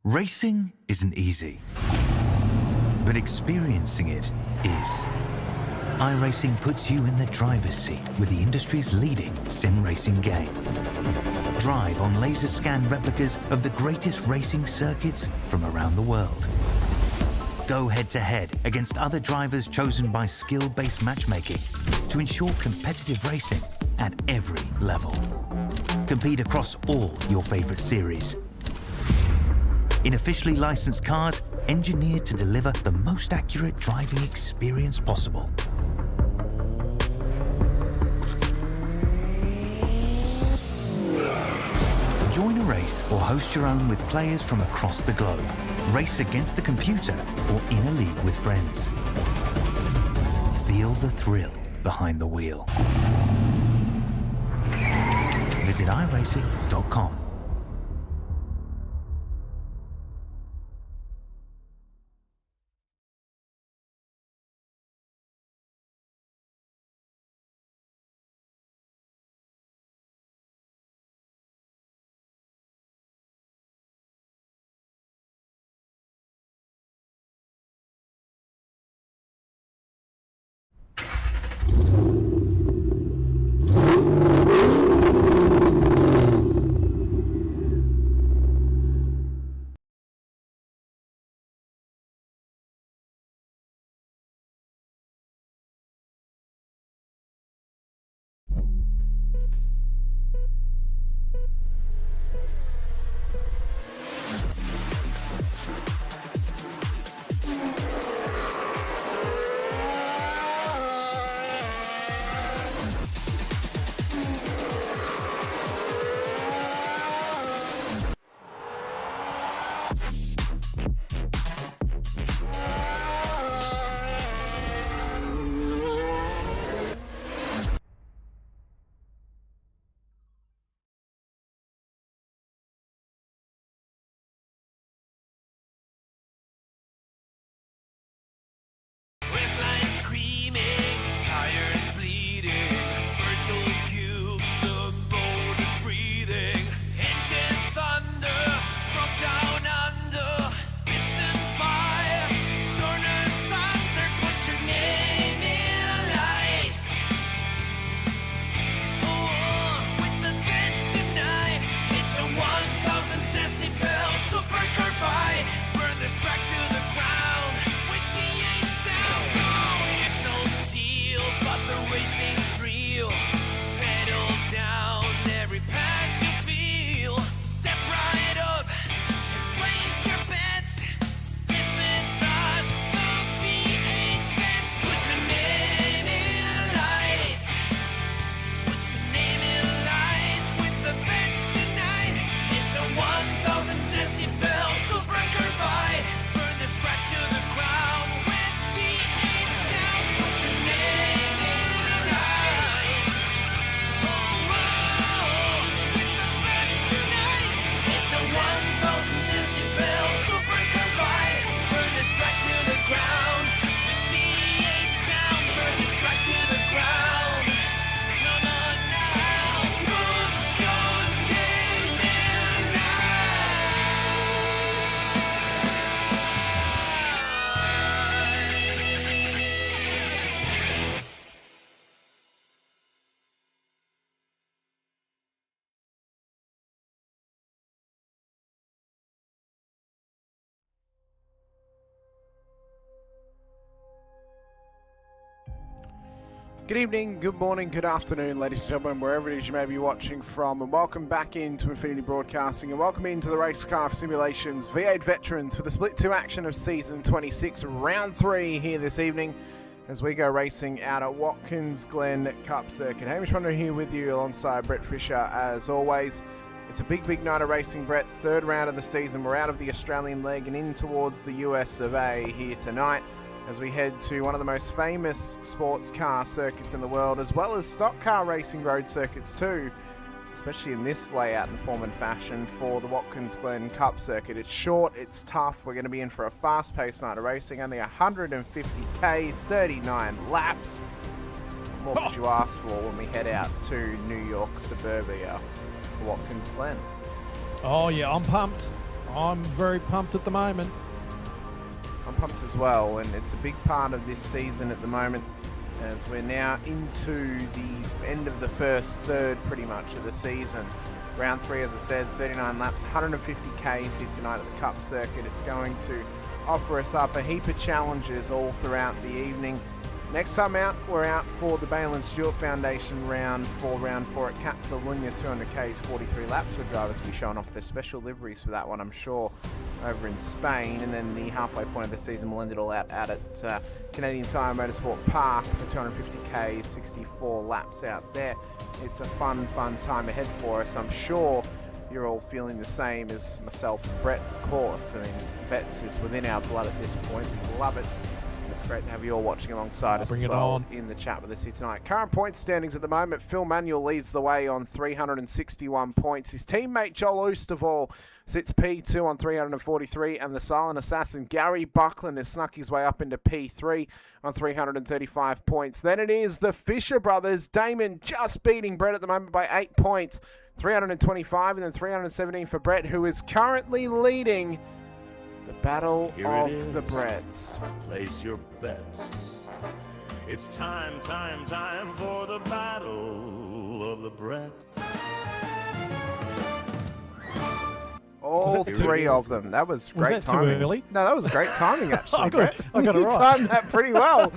Racing isn't easy, but experiencing it is. iRacing puts you in the driver's seat with the industry's leading sim racing game. Drive on laser scan replicas of the greatest racing circuits from around the world. Go head-to-head against other drivers chosen by skill-based matchmaking to ensure competitive racing at every level. Compete across all your favorite series. In officially licensed cars, engineered to deliver the most accurate driving experience possible. Join a race or host your own with players from across the globe. Race against the computer or in a league with friends. Feel the thrill behind the wheel. Visit iRacing.com. Good evening, good morning, good afternoon, ladies and gentlemen, wherever it is you may be watching from, and welcome back into Infinity Broadcasting, and welcome into the Racecraft Simulations V8 Veterans for the Split 2 action of Season 26, Round 3 here this evening, as we go racing out at Watkins Glen Cup Circuit. Hamish Munro here with you alongside Brett Fisher as always. It's a big night of racing, Brett. Third round of the season. We're out of the Australian leg and in towards the US of A here tonight, as we head to one of the most famous sports car circuits in the world, as well as stock car racing road circuits too, especially in this layout and form and fashion for the Watkins Glen Cup Circuit. It's short, it's tough. We're going to be in for a fast-paced night of racing, only 150 Ks, 39 laps. What could you ask for when we head out to New York suburbia for Watkins Glen? Oh yeah, I'm pumped. I'm very pumped at the moment. I'm pumped as well, and it's a big part of this season at the moment, as we're now into the end of the first third pretty much of the season. Round 3, as I said, 39 laps, 150 Ks here tonight at the Cup Circuit. It's going to offer us up a heap of challenges all throughout the evening. Next time out, we're out for the Balin Foundation round 4 at Catalunya, 200 Ks, 43 laps, where drivers will be showing off their special liveries for that one, I'm sure, over in Spain. And then the halfway point of the season, we'll end it all out at Canadian Tire Motorsport Park for 250 Ks, 64 laps out there. It's a fun time ahead for us. I'm sure you're all feeling the same as myself and Brett, of course. I mean, Vets is within our blood at this point. We love it. It's great to have you all watching alongside us as well in the chat with us here tonight. Current point standings at the moment, Phil Manuel leads the way on 361 points. His teammate Joel Oosterval sits P2 on 343, and the silent assassin Gary Buckland has snuck his way up into P3 on 335 points. Then it is the Fisher brothers, Damon just beating Brett at the moment by 8 points, 325, and then 317 for Brett, who is currently leading the battle of the Bretts. Place your bets. It's time for the battle of the Bretts. All three of them. That was great that timing. too early? No, that was great timing, actually, I Brett. got it You right. timed that pretty well.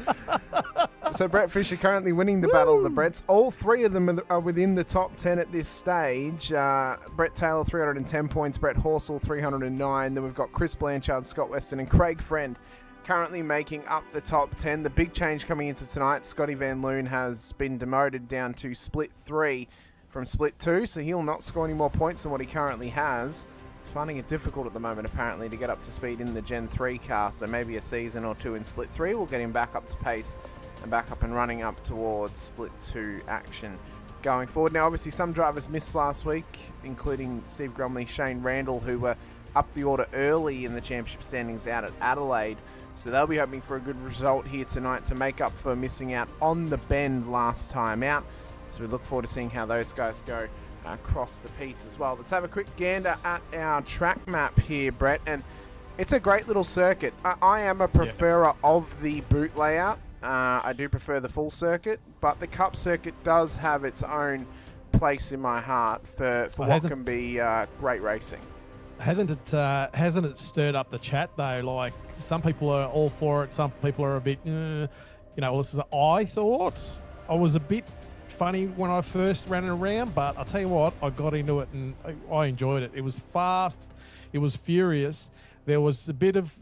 So Brett Fisher currently winning the battle of the Bretts. All three of them are within the top 10 at this stage. Brett Taylor, 310 points. Brett Horsell, 309. Then we've got Chris Blanchard, Scott Weston, and Craig Friend currently making up the top 10. The big change coming into tonight, Scotty Van Loon has been demoted down to split 3 from split 2, so he'll not score any more points than what he currently has. He's finding it difficult at the moment, apparently, to get up to speed in the Gen 3 car, so maybe a season or two in split 3 will get him back up to pace and back up and running up towards split 2 action going forward. Now, obviously, some drivers missed last week, including Steve Grumley, Shane Randall, who were up the order early in the championship standings out at Adelaide. So they'll be hoping for a good result here tonight to make up for missing out on the bend last time out. So we look forward to seeing how those guys go across the piece as well. Let's have a quick gander at our track map here, Brett. And it's a great little circuit. I am a preferer of the boot layout. I do prefer the full circuit, but the Cup Circuit does have its own place in my heart for what can be great racing. Hasn't it stirred up the chat though? Like, some people are all for it, some people are a bit, I thought I was a bit funny when I first ran it around, but I'll tell you what, I got into it and I enjoyed it. It was fast, it was furious. There was a bit of,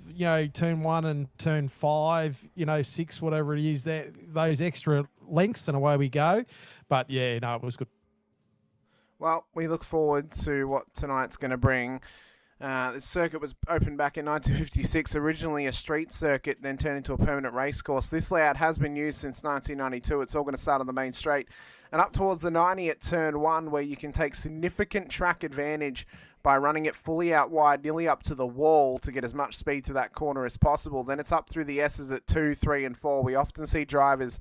turn 1 and turn 5, 6, whatever it is, those extra lengths, and away we go. But yeah, no, it was good. Well, we look forward to what tonight's going to bring. The circuit was opened back in 1956, originally a street circuit, then turned into a permanent race course. This layout has been used since 1992. It's all going to start on the main straight and up towards the 90 at turn 1, where you can take significant track advantage by running it fully out wide, nearly up to the wall, to get as much speed through that corner as possible. Then it's up through the S's at 2, 3, and 4. We often see drivers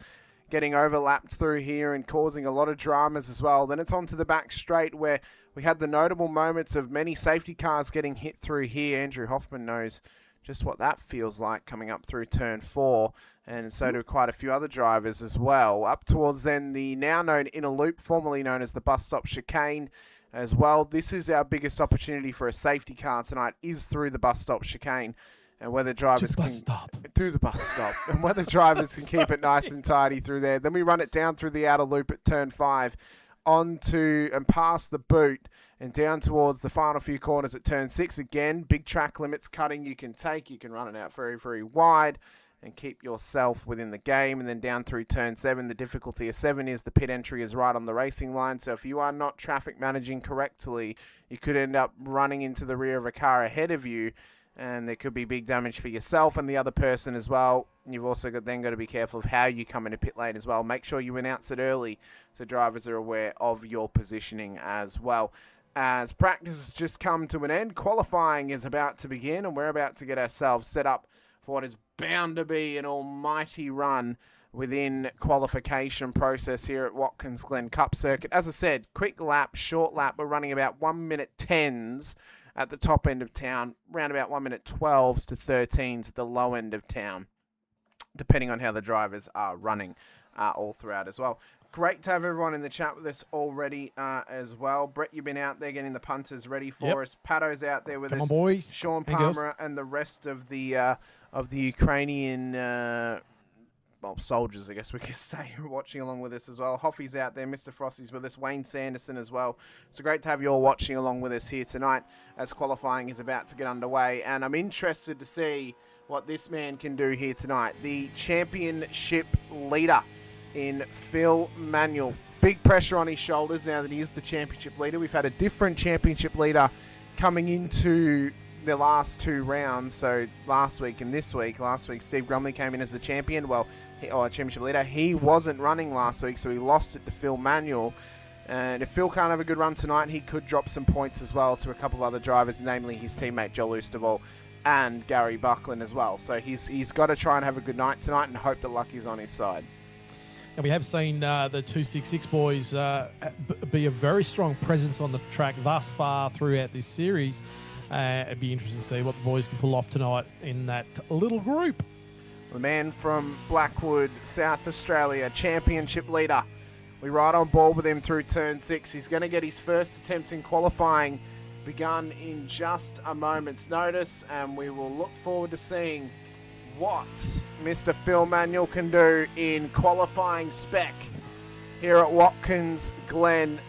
getting overlapped through here and causing a lot of dramas as well. Then it's onto the back straight, where we had the notable moments of many safety cars getting hit through here. Andrew Hoffman knows just what that feels like coming up through turn 4, and so do quite a few other drivers as well. Up towards then the now known inner loop, formerly known as the bus stop chicane as well. This is our biggest opportunity for a safety car tonight, is through the bus stop chicane. And whether drivers can do the bus stop, and whether drivers can keep it nice and tidy through there. Then we run it down through the outer loop at turn 5, onto and past the boot, and down towards the final few corners at turn 6. Again, big track limits cutting you can take. You can run it out very, very wide and keep yourself within the game. And then down through turn 7, the difficulty of 7 is the pit entry is right on the racing line. So if you are not traffic managing correctly, you could end up running into the rear of a car ahead of you, and there could be big damage for yourself and the other person as well. You've also got to be careful of how you come into pit lane as well. Make sure you announce it early so drivers are aware of your positioning as well. As practice has just come to an end, qualifying is about to begin, and we're about to get ourselves set up for what is bound to be an almighty run within qualification process here at Watkins Glen Cup Circuit. As I said, quick lap, short lap. We're running about 1 minute 10s. at the top end of town, round about 1 minute 12s to 13s at the low end of town, depending on how the drivers are running all throughout as well. Great to have everyone in the chat with us already as well. Brett, you've been out there getting the punters ready for us. Pato's out there with us. On, boys. Sean And Palmer and the rest of the Ukrainian soldiers, I guess we could say, are watching along with us as well. Hoffy's out there. Mr. Frosty's with us. Wayne Sanderson as well. So great to have you all watching along with us here tonight as qualifying is about to get underway. And I'm interested to see what this man can do here tonight. The championship leader in Phil Manuel. Big pressure on his shoulders now that he is the championship leader. We've had a different championship leader coming into the last 2 rounds. So last week and this week. Last week, Steve Grumley came in as the champion. Well, championship leader. He wasn't running last week, so he lost it to Phil Manuel. And if Phil can't have a good run tonight, he could drop some points as well to a couple of other drivers, namely his teammate Joel Oosterwall and Gary Buckland as well. So he's got to try and have a good night tonight and hope that luck is on his side. And we have seen the 266 boys be a very strong presence on the track thus far throughout this series. It'd be interesting to see what the boys can pull off tonight in that little group. The man from Blackwood, South Australia, championship leader. We ride on board with him through turn 6. He's going to get his first attempt in qualifying begun in just a moment's notice, and we will look forward to seeing what Mr. Phil Manuel can do in qualifying spec here at Watkins Glen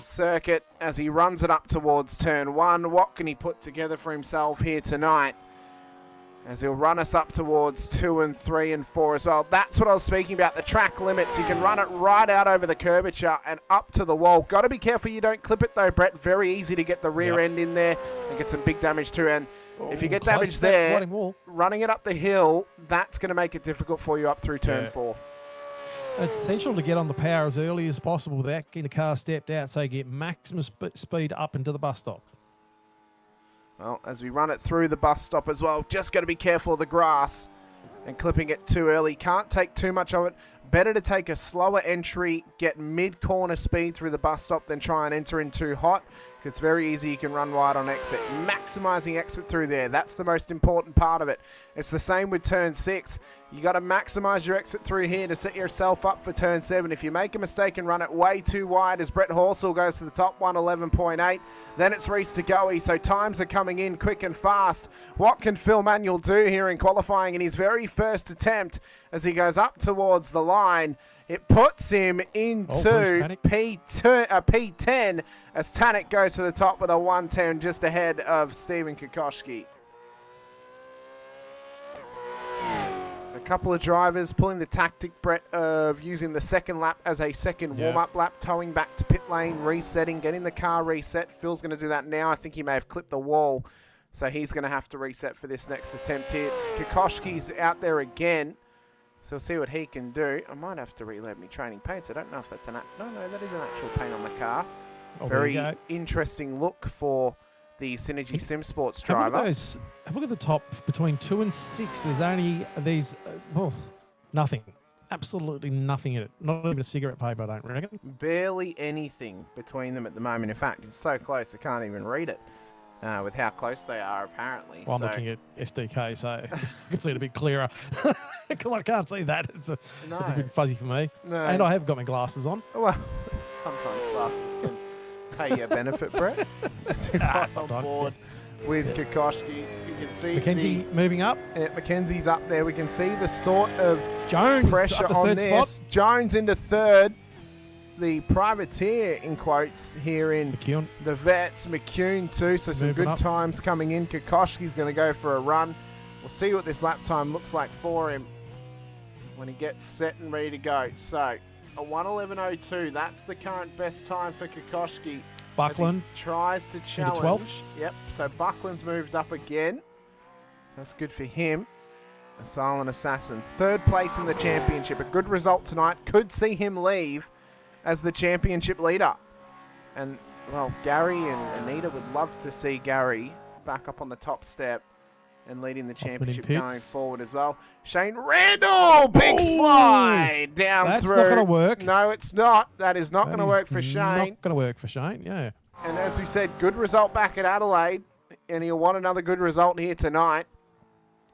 Circuit as he runs it up towards turn 1. What can he put together for himself here tonight as he'll run us up towards 2 and 3 and 4 as well. That's what I was speaking about, the track limits. You can run it right out over the curvature and up to the wall. Got to be careful you don't clip it though, Brett. Very easy to get the rear end in there and get some big damage too. And if you get damage there, running it up the hill, that's going to make it difficult for you up through turn 4. It's essential to get on the power as early as possible without getting the car stepped out so you get maximum speed up into the bus stop. Well, as we run it through the bus stop as well, just got to be careful of the grass and clipping it too early. Can't take too much of it. Better to take a slower entry, get mid-corner speed through the bus stop than try and enter in too hot. It's very easy. You can run wide on exit. Maximising exit through there. That's the most important part of it. It's the same with turn 6. You got to maximise your exit through here to set yourself up for turn 7. If you make a mistake and run it way too wide, as Brett Horsell goes to the top, 111.8, then it's Reese to Goey. So times are coming in quick and fast. What can Phil Manuel do here in qualifying in his very first attempt as he goes up towards the line? It puts him into P10 as Tanek goes to the top with a 110 just ahead of Stephen Kokoschki. So a couple of drivers pulling the tactic, Brett, of using the second lap as a second warm-up lap, towing back to pit lane, resetting, getting the car reset. Phil's going to do that now. I think he may have clipped the wall, so he's going to have to reset for this next attempt here. Kokoschki's out there again. So we'll see what he can do. I might have to reload my training paints. I don't know if that's no, that is an actual paint on the car. Very interesting look for the Synergy Simsports driver. Have a look at the top between 2 and 6. There's only these, nothing. Absolutely nothing in it. Not even a cigarette paper, I don't reckon. Barely anything between them at the moment. In fact, it's so close I can't even read it. With how close they are, apparently. Well, I'm looking at SDK, so I can see it a bit clearer. Because I can't see that. It's a bit fuzzy for me. No. And I have got my glasses on. Well, sometimes glasses can pay you a benefit, Brett. So on board with Kokoschki. You can see Mackenzie moving up. Mackenzie's up there. We can see the sort of Jones pressure on this. Spot. Jones into third. The privateer, in quotes, here in McCune. The Vets. McCune too, so some good times coming in. Kokoschki's going to go for a run. We'll see what this lap time looks like for him when he gets set and ready to go. So, a 1:11.02, that's the current best time for Kokoschki. Buckland tries to challenge. Yep, so Buckland's moved up again. That's good for him. A silent assassin. Third place in the championship. A good result tonight. Could see him leave as the championship leader. And, well, Gary and Anita would love to see Gary back up on the top step and leading the championship going forward as well. Shane Randall, big slide down through. That's not going to work. No, it's not. That is not going to work for Shane. Not going to work for Shane, yeah. And as we said, good result back at Adelaide, and he'll want another good result here tonight.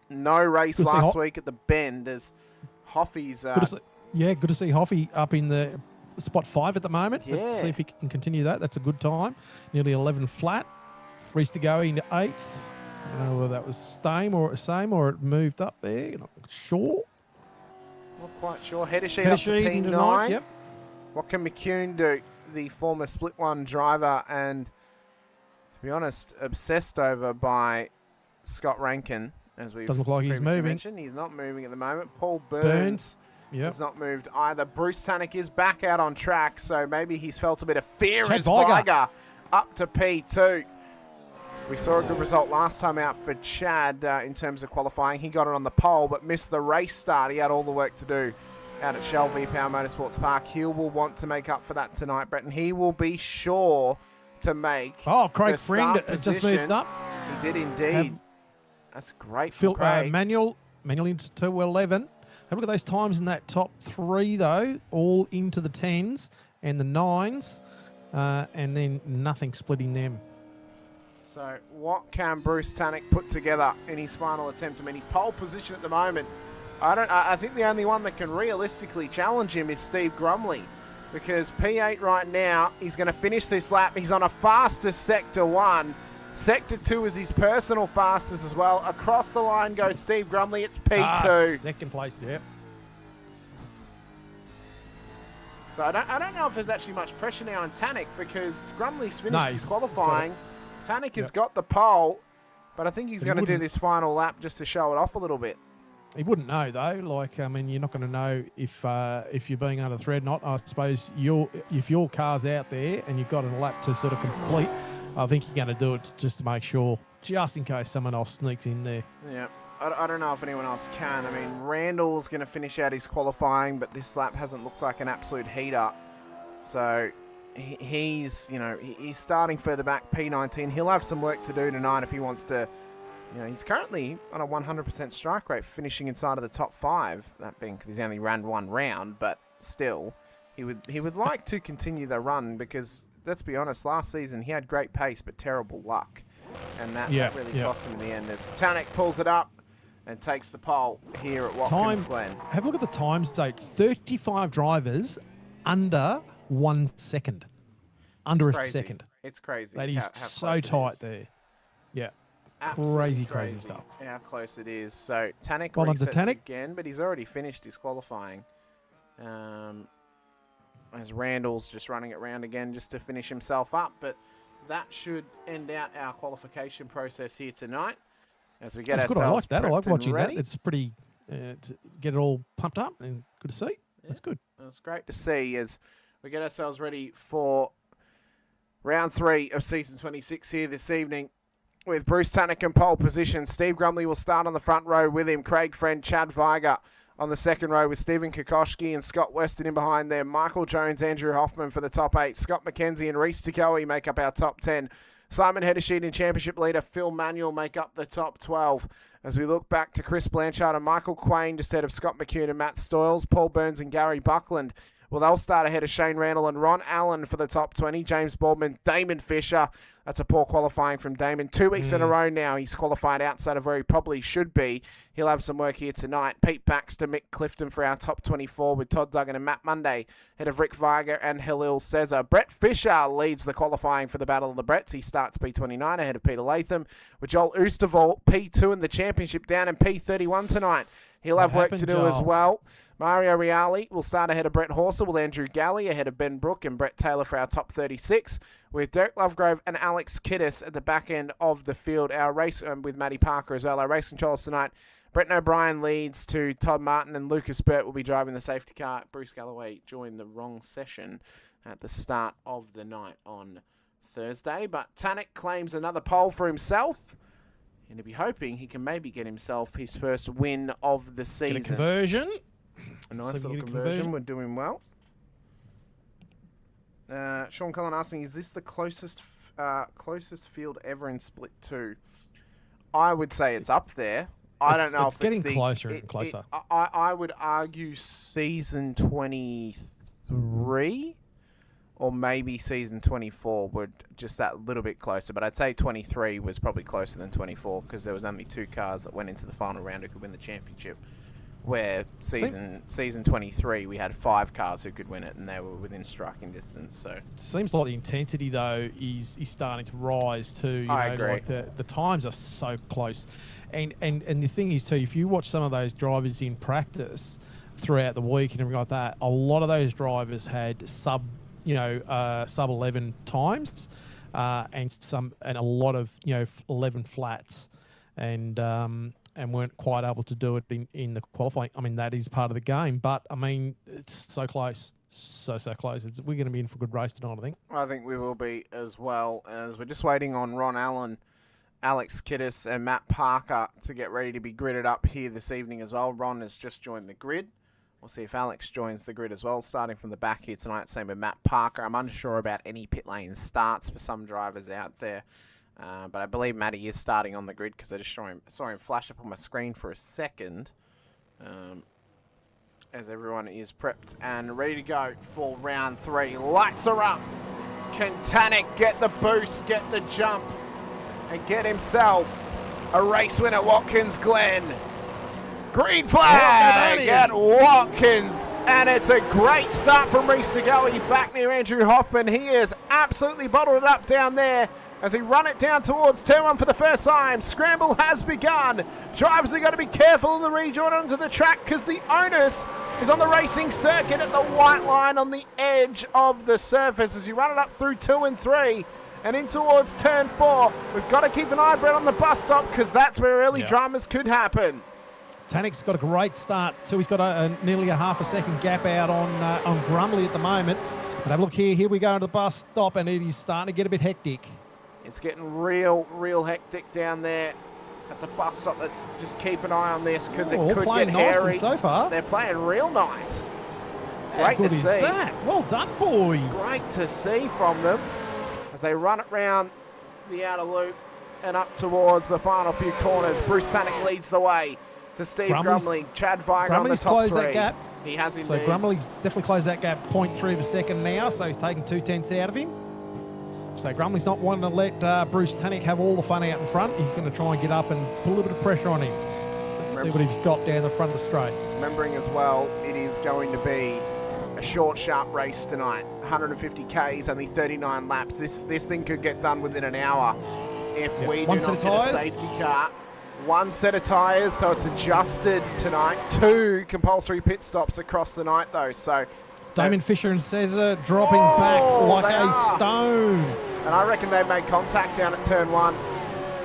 No race Good to see last week at the Bend as Hoffy's... good to see Hoffy up in the spot 5 at the moment. Yeah. Let's see if he can continue that. That's a good time. Nearly 11 flat. Reese to go into 8th. I don't know whether that was same or it moved up there. Not sure. Not quite sure. Header sheet up to P9. 9th, yep. What can McCune do? The former Split 1 driver and, to be honest, obsessed over by Scott Rankin, as we've doesn't look like he's moving. mentioned. He's not moving at the moment. Paul Burns yep. has not moved either. Bruce Tannock is back out on track, so maybe he's felt a bit of fear Chad as Viger up to P2. We saw a good result last time out for Chad in terms of qualifying. He got it on the pole, but missed the race start. He had all the work to do out at Shell V-Power Motorsports Park. He will want to make up for that tonight, Brett, and he will be sure to make Craig the Friend start just moved up. He did indeed. That's great for Craig. Manual into 2:11. Have a look at those times in that top 3, though, all into the 10s and the 9s, and then nothing splitting them. So what can Bruce Tannock put together in his final attempt? I mean, his pole position at the moment, I think the only one that can realistically challenge him is Steve Grumley, because P8 right now, he's going to finish this lap. He's on a fastest Sector 1. Sector 2 is his personal fastest as well. Across the line goes Steve Grumley. It's P2. Second place, yeah. So I don't know if there's actually much pressure now on Tannock, because Grumley's finished his qualifying. Tannock has got the pole, but I think he's going to do this final lap just to show it off a little bit. He wouldn't know, though. Like, I mean, you're not going to know if you're being under threat or not. I suppose if your car's out there and you've got a lap to sort of complete, I think you're going to do it just to make sure, just in case someone else sneaks in there. Yeah. I don't know if anyone else can. I mean, Randall's going to finish out his qualifying, but this lap hasn't looked like an absolute heater. So he's starting further back, P19. He'll have some work to do tonight if he wants to. He's currently on a 100% strike rate, finishing inside of the top 5. That being because he's only ran one round, but still, he would like to continue the run, because let's be honest, last season he had great pace but terrible luck, and that really cost him in the end. As Tannock pulls it up and takes the pole here at Watkins Glen. Have a look at the times, date. 35 drivers under 1 second. Under a second. It's crazy. That is so tight there. Yeah. Absolutely crazy stuff. How close it is. So Tannock resets again, but he's already finished his qualifying. As Randall's just running it round again just to finish himself up. But that should end out our qualification process here tonight. As we get ourselves I like that. I like watching ready. that. It's pretty to get it all pumped up and good to see. Yeah, that's good. That's great to see as we get ourselves ready for round 3 of season 26 here this evening. With Bruce Tannock in pole position, Steve Grumley will start on the front row with him. Craig Friend, Chad Viger on the second row with Stephen Kokoschke and Scott Weston in behind them. Michael Jones, Andrew Hoffman for the top 8. Scott McKenzie and Reese Tekoe make up our top 10. Simon Hedersheet and championship leader Phil Manuel make up the top 12. As we look back to Chris Blanchard and Michael Quain just ahead of Scott McCune and Matt Stoyles, Paul Burns and Gary Buckland. Well, they'll start ahead of Shane Randall and Ron Allen for the top 20. James Baldwin, Damon Fisher. That's a poor qualifying from Damon. 2 weeks in a row now, he's qualified outside of where he probably should be. He'll have some work here tonight. Pete Baxter, Mick Clifton for our top 24 with Todd Duggan and Matt Monday, ahead of Rick Viger and Halil Cesar. Brett Fisher leads the qualifying for the Battle of the Bretts. He starts P29 ahead of Peter Latham, with Joel Oosterval, P2 in the championship, down in P31 tonight. He'll have work to do as well. Mario Reale will start ahead of Brett Horser, with Andrew Galley ahead of Ben Brook and Brett Taylor for our top 36, with Derek Lovegrove and Alex Kiddis at the back end of the field. Our race with Matty Parker as well. Our race controllers tonight, Brett O'Brien leads to Todd Martin, and Lucas Burt will be driving the safety car. Bruce Galloway joined the wrong session at the start of the night on Thursday, but Tannock claims another pole for himself. And he'll be hoping he can maybe get himself his first win of the season. Get a conversion. A nice little conversion. We're doing well. Sean Cullen asking, is this the closest field ever in Split 2? I would say it's up there. I don't know if it's getting closer and closer. I would argue season 23. or maybe season 24 were just that little bit closer. But I'd say 23 was probably closer than 24 because there was only 2 cars that went into the final round who could win the championship. Where season 23, we had 5 cars who could win it, and they were within striking distance. So it seems like the intensity though is starting to rise too. I agree. Like the times are so close, and the thing is too, if you watch some of those drivers in practice throughout the week and everything like that, a lot of those drivers had sub 11 times, and a lot of 11 flats, and weren't quite able to do it in the qualifying. I mean, that is part of the game, but I mean, it's so close, so close. We're going to be in for a good race tonight, I think. I think we will be as well, as we're just waiting on Ron Allen, Alex Kiddis, and Matt Parker to get ready to be gridded up here this evening as well. Ron has just joined the grid. We'll see if Alex joins the grid as well, starting from the back here tonight. Same with Matt Parker. I'm unsure about any pit lane starts for some drivers out there. But I believe Matty is starting on the grid because I just saw him flash up on my screen for a second. As everyone is prepped and ready to go for round 3. Lights are up. Can Tanik get the boost, get the jump, and get himself a race win at Watkins Glen? Green flag at Watkins, and it's a great start from Reese to go. He's back near Andrew Hoffman. He is absolutely bottled it up down there as he run it down towards turn 1 for the first time. Scramble has begun. Drivers are going to be careful on the rejoin onto the track because the onus is on the racing circuit at the white line on the edge of the surface as you run it up through 2 and 3 and in towards turn 4. We've got to keep an eye, Brett, on the bus stop because that's where early dramas could happen. Tanik's got a great start, so he's got nearly a half a second gap out on Grumley at the moment. But have a look here. Here we go to the bus stop, and it is starting to get a bit hectic. It's getting real hectic down there at the bus stop. Let's just keep an eye on this because it could get hairy. So far, they're playing real nice. Great to see. That? Well done, boys. Great to see from them as they run it round the outer loop and up towards the final few corners. Bruce Tanik leads the way to Steve Grumley. Chad Viger on the top 3. That gap. He has indeed. So Grumley's definitely closed that gap 0.3 of a second now, so he's taking 2/10 out of him. So Grumley's not wanting to let Bruce Tanik have all the fun out in front. He's going to try and get up and put a little bit of pressure on him. Let's see what he's got down the front of the straight. Remembering as well, it is going to be a short, sharp race tonight. 150 Ks, only 39 laps. This thing could get done within an hour if we do not get a safety car. 1 set of tyres, so it's adjusted tonight. 2 compulsory pit stops across the night, though. So Damon Fisher and Cesar dropping back like a stone. And I reckon they've made contact down at turn 1.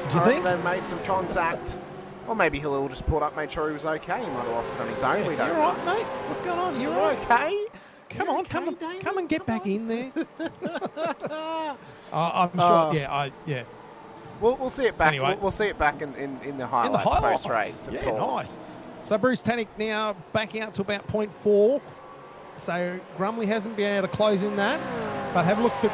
Do you think? They've made some contact. Or maybe Hillel just pulled up, made sure he was okay. He might have lost it on his own. We don't know. You're right, mate. What's going on? You're right. Okay? Come on, and get back in there. I'm sure. Yeah. We'll see it back. Anyway. We'll see it back in the highlights post-race, of course. Nice. So Bruce Tanik now backing out to about 0.4. So Grumley hasn't been able to close in that. But have a look at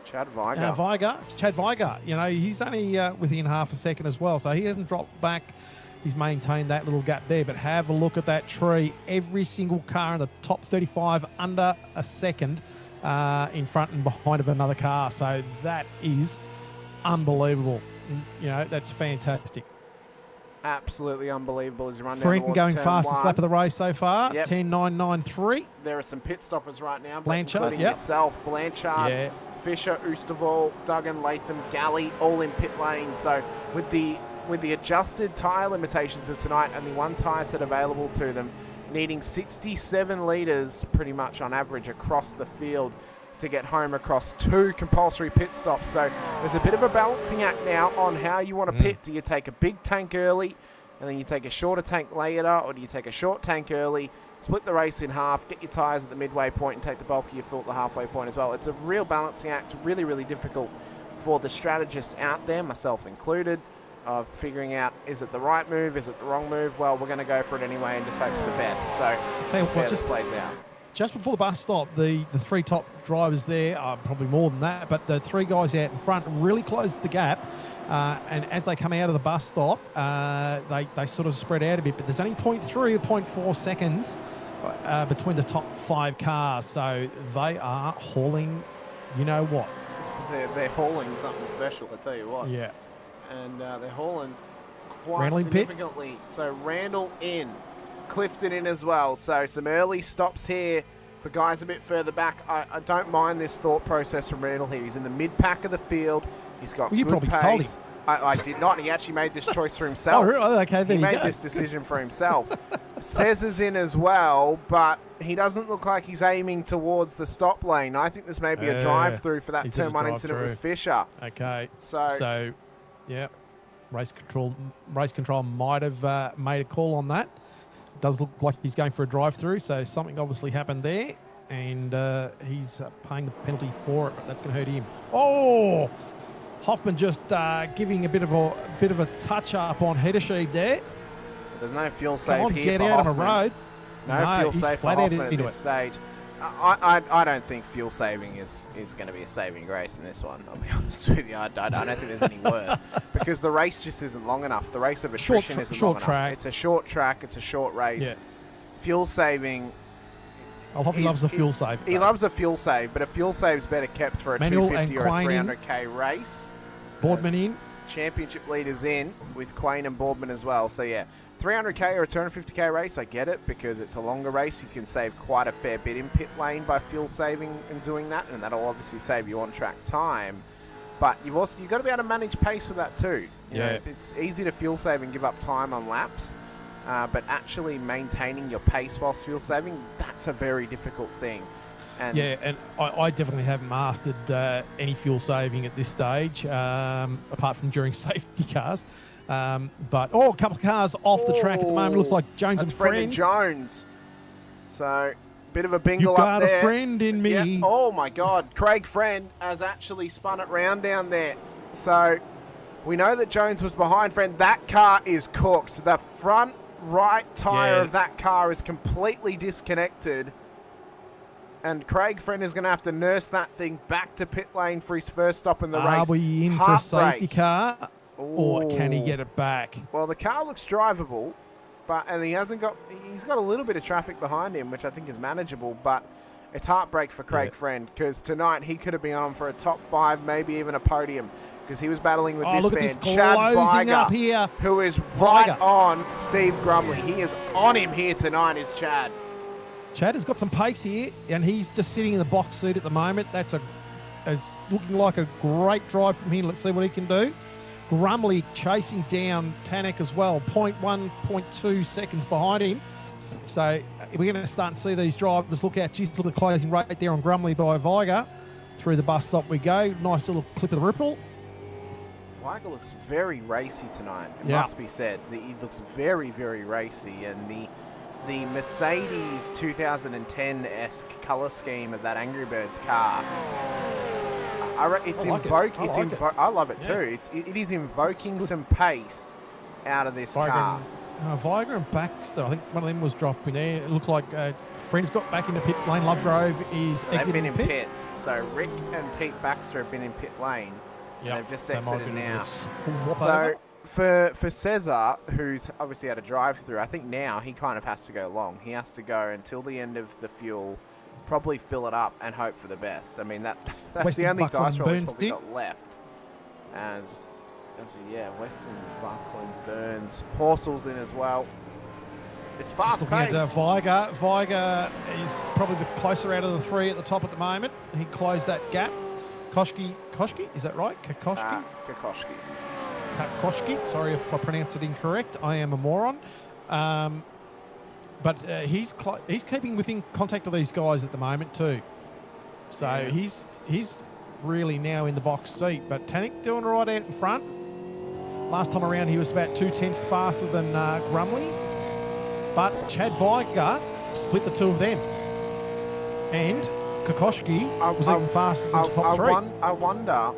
Chad Viger. Chad Viger. He's only within half a second as well. So he hasn't dropped back. He's maintained that little gap there. But have a look at that tree. Every single car in the top 35 under a second. In front and behind of another car. So that is unbelievable. That's fantastic. Absolutely unbelievable as you run down Frenton going fastest lap of the race so far. Yep. 10.993. There are some pit stoppers right now, Blanchard, including yourself, Blanchard, Fisher, Oosterval, Duggan, Latham, Galley, all in pit lane. So with the adjusted tyre limitations of tonight, only 1 tyre set available to them, needing 67 litres pretty much on average across the field to get home across 2 compulsory pit stops. So there's a bit of a balancing act now on how you want to pit. Do you take a big tank early and then you take a shorter tank later, or do you take a short tank early, split the race in half, get your tyres at the midway point and take the bulk of your fuel at the halfway point as well? It's a real balancing act, really difficult for the strategists out there, myself included, of figuring out, is it the right move, is it the wrong move? Well, we're going to go for it anyway and just hope for the best. So we'll see how this plays out. Just before the bus stop, the 3 top drivers there, probably more than that, but the 3 guys out in front really closed the gap. And as they come out of the bus stop, they sort of spread out a bit. But there's only 0.3 or 0.4 seconds between the top 5 cars. So they are hauling, you know what? They're hauling something special, I tell you what. Yeah. And they're hauling quite Randall in pit. significantly. So Randall in, Clifton in as well. So some early stops here for guys a bit further back. I don't mind this thought process from Randall here. He's in the mid-pack of the field. He's got you good probably pace. told him. I did not. He actually made this choice for himself. Oh, really? Okay, there he you made go. this decision for himself. Says is in as well, but he doesn't look like he's aiming towards the stop lane. I think this may be a drive-through for that He's in a turn 1 incident with Fisher. Okay. So yeah, race control might have made a call on that. Does look like he's going for a drive-through, so something obviously happened there, and he's paying the penalty for it. But that's going to hurt him. Oh, Hoffman just giving a bit of a touch-up on header sheet there. There's no fuel save here get for out Hoffman. on the road. No fuel save for Hoffman at this it. stage. I don't think fuel saving is going to be a saving grace in this one. I'll be honest with you. I don't think there's any worth because the race just isn't long enough. The race of attrition isn't long enough. It's a short track. It's a short race. Yeah. Fuel saving. Hoffman loves the fuel save. He loves a fuel save, but a fuel save's better kept for a Manuel 250 or a and 300k race. Boardman in. Championship leaders in with Quain and Boardman as well. So yeah, 300k or a 250k race, I get it because it's a longer race. You can save quite a fair bit in pit lane by fuel saving and doing that, and that'll obviously save you on track time. But you've got to be able to manage pace with that too. You know, it's easy to fuel save and give up time on laps, but actually maintaining your pace whilst fuel saving, that's a very difficult thing. And and I definitely haven't mastered any fuel saving at this stage, apart from during safety cars. But a couple of cars off the track at the moment. Looks like Jones that's and Friend. Jones. So, bit of a bingle You've up got there. a friend in me. Yeah. Oh my God, Craig Friend has actually spun it round down there. So, we know that Jones was behind Friend. That car is cooked. The front right tyre of that car is completely disconnected. And Craig Friend is going to have to nurse that thing back to pit lane for his first stop in the race. Are we in for a safety car, or can he get it back? Well, the car looks drivable, and he's got a little bit of traffic behind him, which I think is manageable, but it's heartbreak for Craig Friend because tonight he could have been on for a top 5, maybe even a podium, because he was battling with this man, Chad Weiger, who is right on Steve Grumley. He is on him here tonight, is Chad. Chad has got some pace here, and he's just sitting in the box seat at the moment. It's looking like a great drive from him. Let's see what he can do. Grumley chasing down Tanek as well, 0.1.2 seconds behind him. So we're going to start to see these drivers look out. Just look at closing right there on Grumley by Weiger. Through the bus stop we go. Nice little clip of the ripple. Weiger looks very racy tonight, it must be said. He looks very, very racy, and the Mercedes 2010-esque colour scheme of that Angry Birds car, I love it too. It is invoking some pace out of this car. Weiger and Baxter, I think one of them was dropping there. It looks like Friend's got back into pit lane. Lovegrove is exiting. They've been in pits. So Rick and Pete Baxter have been in pit lane. Yep. They've just exited now. So for Cesar, who's obviously had a drive-through, I think now he kind of has to go long. He has to go until the end of the fuel, probably fill it up and hope for the best. I mean, that's Western the only dice roll he's Burns probably did. got left. Western, Buckland, Burns, Horsel's in as well. It's fast-paced. Weiger is probably the closer out of the three at the top at the moment. He closed that gap. Koshki, is that right? Kokoschki? Kokoschki. Sorry if I pronounce it incorrect. I am a moron. But he's keeping within contact of these guys at the moment too. So he's really now in the box seat. But Tanek doing right out in front. Last time around he was about 2/10 faster than Grumley. But Chad Weiger split the two of them. And Kokoschki was even faster than top three. I wonder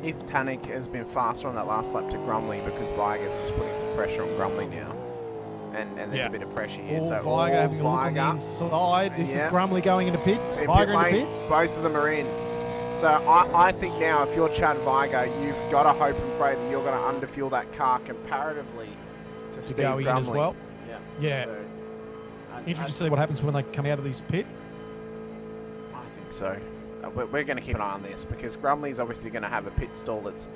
if Tanek has been faster on that last lap to Grumley because Weiger's just putting some pressure on Grumley now. And there's a bit of pressure here. So Weiger having a look on the inside. This is Grumley going into pits. Weiger into pits. Both of them are in. So I think now if you're Chad Weiger, you've got to hope and pray that you're going to underfuel that car comparatively to Steve go in Grumley. as well. Yeah. So, Interesting to see what happens when they come out of this pit. I think so. We're going to keep an eye on this because Grumley's obviously going to have a pit stall that's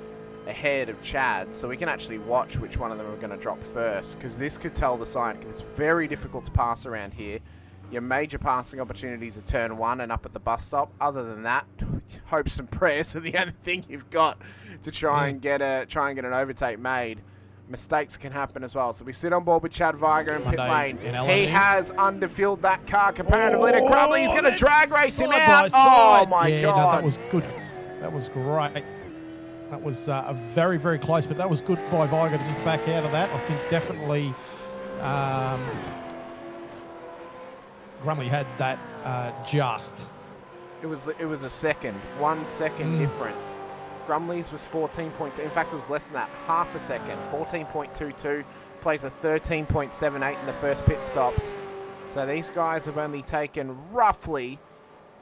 ahead of Chad, so we can actually watch which one of them are going to drop first, because this could tell the sign, because it's very difficult to pass around here. Your major passing opportunities are turn 1 and up at the bus stop. Other than that, hopes and prayers are the only thing you've got to try and get an overtake made. Mistakes can happen as well. So we sit on board with Chad Weiger in pit lane. He has underfilled that car comparatively to Grumley. He's going to drag race him out. Oh my God. No, that was good. That was great. That was very, very close, but that was good by Weiger to just back out of that. I think definitely Grumley had that just. It was a second, 1 second difference. Grumley's was 14.2. In fact, it was less than that, half a second. 14.22, plays a 13.78 in the first pit stops. So these guys have only taken roughly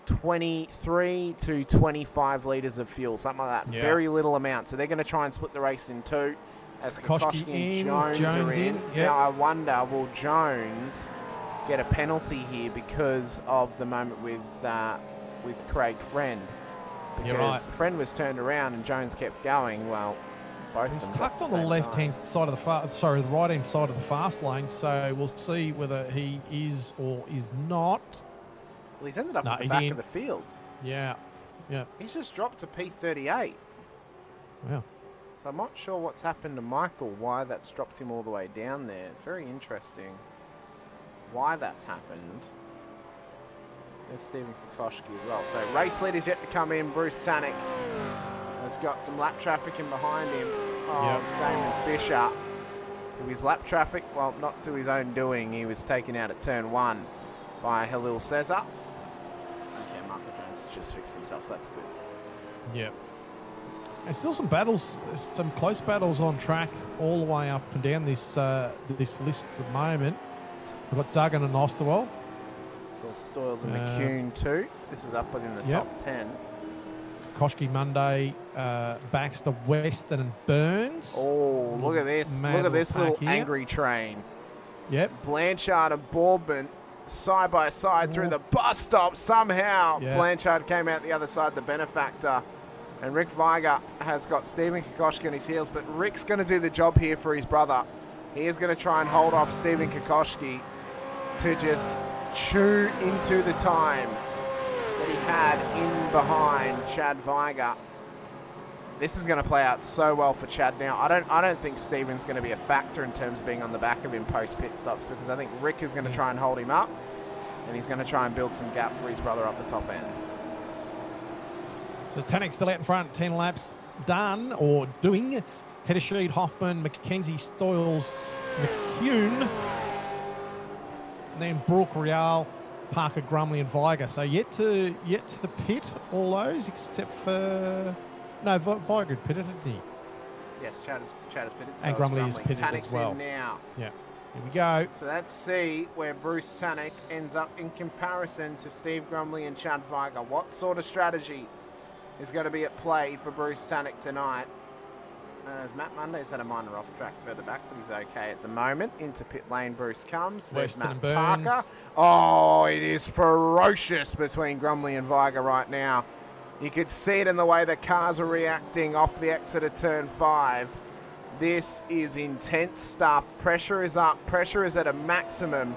23 to 25 litres of fuel, something like that. Yeah. Very little amount. So they're going to try and split the race in two as Kokoschky and Jones are in. Yep. Now I wonder, will Jones get a penalty here because of the moment with Craig Friend? Because Friend was turned around and Jones kept going. Well, both of them tucked on the left-hand side of the the right-hand side of the fast lane. So we'll see whether he is or is not. Well, he's ended up at the back of the field. Yeah, yeah. He's just dropped to P38. Wow. So I'm not sure what's happened to Michael, why that's dropped him all the way down there. It's very interesting why that's happened. There's Stephen Kokoschky as well. So race leader's yet to come in. Bruce Tannock has got some lap traffic in behind him. Oh, Damon Fisher, who is lap traffic, well, not to his own doing. He was taken out at turn 1 by Halil Cesar. Okay, Marco Jones just fixed himself. That's good. Yep. There's still some battles, some close battles on track all the way up and down this this list at the moment. We've got Duggan and Osterwell. So Stoyles and McCune too. This is up within the top 10. Kokoschky, Monday, Baxter, Weston and Burns. Oh, look at this. Look at this little angry train. Yep. Blanchard and Boardman side by side through the bus stop. Somehow Blanchard came out the other side, the benefactor. And Rick Weiger has got Stephen Kokoschky on his heels, but Rick's going to do the job here for his brother. He is going to try and hold off Stephen Kokoschky to just chew into the time that he had in behind Chad Weiger. This is going to play out so well for Chad now. I don't think Stephen's going to be a factor in terms of being on the back of him post pit stops, because I think Rick is going to try and hold him up, and he's going to try and build some gap for his brother up the top end. So Tannock still out in front, 10 laps done or doing. Heddersheed, Hoffman, McKenzie, Stoyles, McCune. And then Brooke, Real, Parker, Grumley and Weiger. So yet to pit all those except for... No, Weiger pitted, didn't he? Yes, Chad is pitted. So and Grumley is pitted Tannock's as well. In now. Yeah, here we go. So let's see where Bruce Tannock ends up in comparison to Steve Grumley and Chad Weiger. What sort of strategy is going to be at play for Bruce Tannock tonight? As Matt Monday's had a minor off track further back, but he's okay at the moment. Into pit lane, Bruce comes. There's Matt Parker. Oh, it is ferocious between Grumley and Weiger right now. You could see it in the way the cars are reacting off the exit of turn 5. This is intense stuff. Pressure is up. Pressure is at a maximum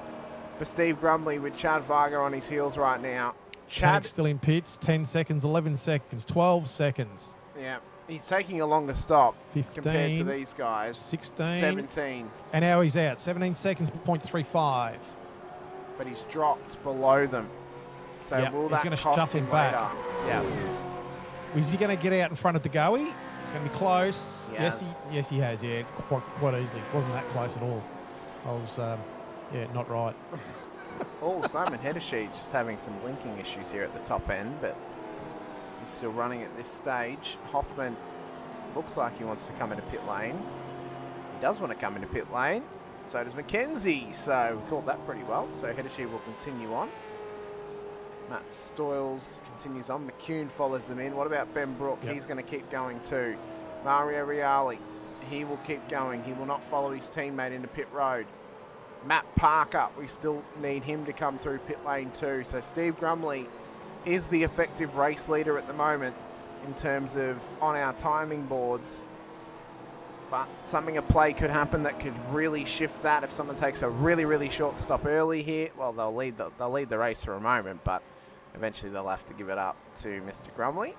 for Steve Grumley with Chad Weiger on his heels right now. Chad still in pits. 10 seconds, 11 seconds, 12 seconds. Yeah. He's taking a longer stop 15, compared to these guys. 16. 17. And now he's out. 17 seconds, 0.35. But he's dropped below them. So will that cost him later? Yeah. Is he going to get out in front of Degoe? It's going to be close. Yes, he has. Yeah, quite easily. It wasn't that close at all. I was, not right. Oh, Simon Heddersheed's just having some blinking issues here at the top end, but he's still running at this stage. Hoffman looks like he wants to come into pit lane. He does want to come into pit lane. So does McKenzie. So we called that pretty well. So Heddersheed will continue on. Matt Stoyles continues on. McCune follows them in. What about Ben Brook? Yep. He's going to keep going too. Mario Reale, he will keep going. He will not follow his teammate into pit road. Matt Parker, we still need him to come through pit lane 2. So Steve Grumley is the effective race leader at the moment in terms of on our timing boards. But something a play could happen that could really shift that if someone takes a really, really short stop early here. Well, they'll lead the race for a moment, but eventually they'll have to give it up to Mr. Grumley.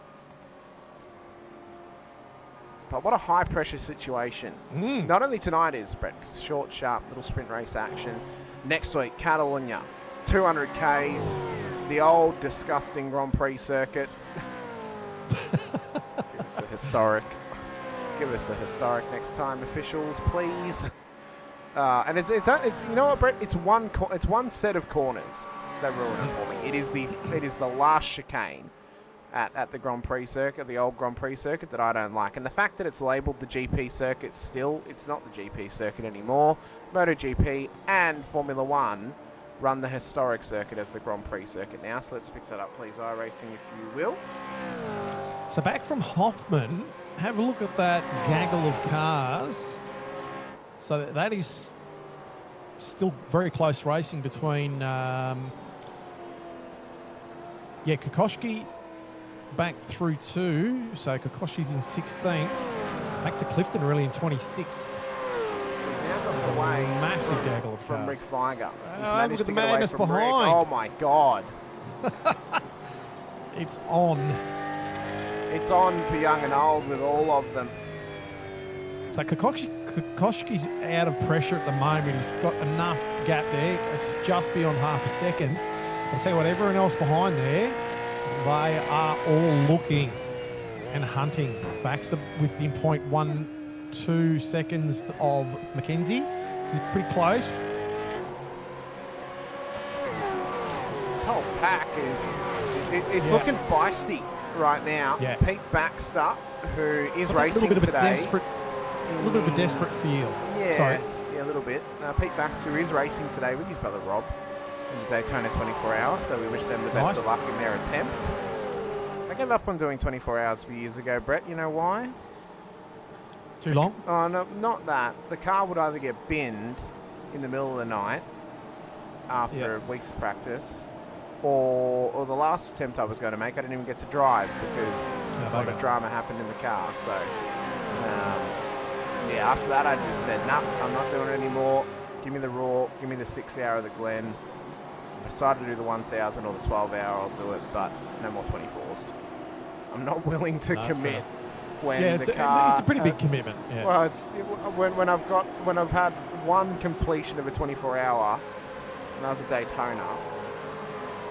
But what a high-pressure situation. Not only tonight is, Brett, because short, sharp, little sprint race action. Next week, Catalunya, 200 Ks, the old disgusting Grand Prix circuit. Give us the historic. Give us the historic next time, officials, please. And it's you know what, Brett? It's one set of corners that ruin it for me. It is the last chicane at the Grand Prix circuit, the old Grand Prix circuit, that I don't like. And the fact that it's labelled the GP circuit still, it's not the GP circuit anymore. MotoGP and Formula One run the historic circuit as the Grand Prix circuit now. So let's pick that up, please, iRacing, if you will. So back from Hoffman, have a look at that gaggle of cars. So that is still very close racing between, Kokoschki back through 2. So Kokoshi's in 16th. Back to Clifton really in 26th. He's now got away massive gaggle of from cars. Rick Feiger. He's Look managed at to the get away madness from behind. Rick. Oh my God. It's on. It's on for young and old with all of them. So Kokoschki's out of pressure at the moment. He's got enough gap there. It's just beyond half a second. I'll tell you what, everyone else behind there, they are all looking and hunting. Baxter within 0.12 seconds of Mackenzie. So he's pretty close. This whole pack it's looking feisty right now. Yeah. Pete Baxter, who is Got racing a little today. bit of a desperate feel. Yeah, Sorry. yeah, a little bit. Pete Baxter is racing today with his brother Rob in the Daytona 24 Hours, so we wish them the best of luck in their attempt. I gave up on doing 24 hours a few years ago, Brett. You know why? Too long? Oh, no, not that. The car would either get binned in the middle of the night after weeks of practice, or the last attempt I was going to make, I didn't even get to drive because a lot of drama happened in the car. So, after that, I just said, nah, I'm not doing it anymore. Give me the Raw, give me the 6 hour of the Glen. If I decide to do the 1,000 or the 12 hour, I'll do it, but no more 24s. I'm not willing to commit when the car... It's a pretty big commitment. Yeah. Well, it's when I've had one completion of a 24 hour, and that was a Daytona.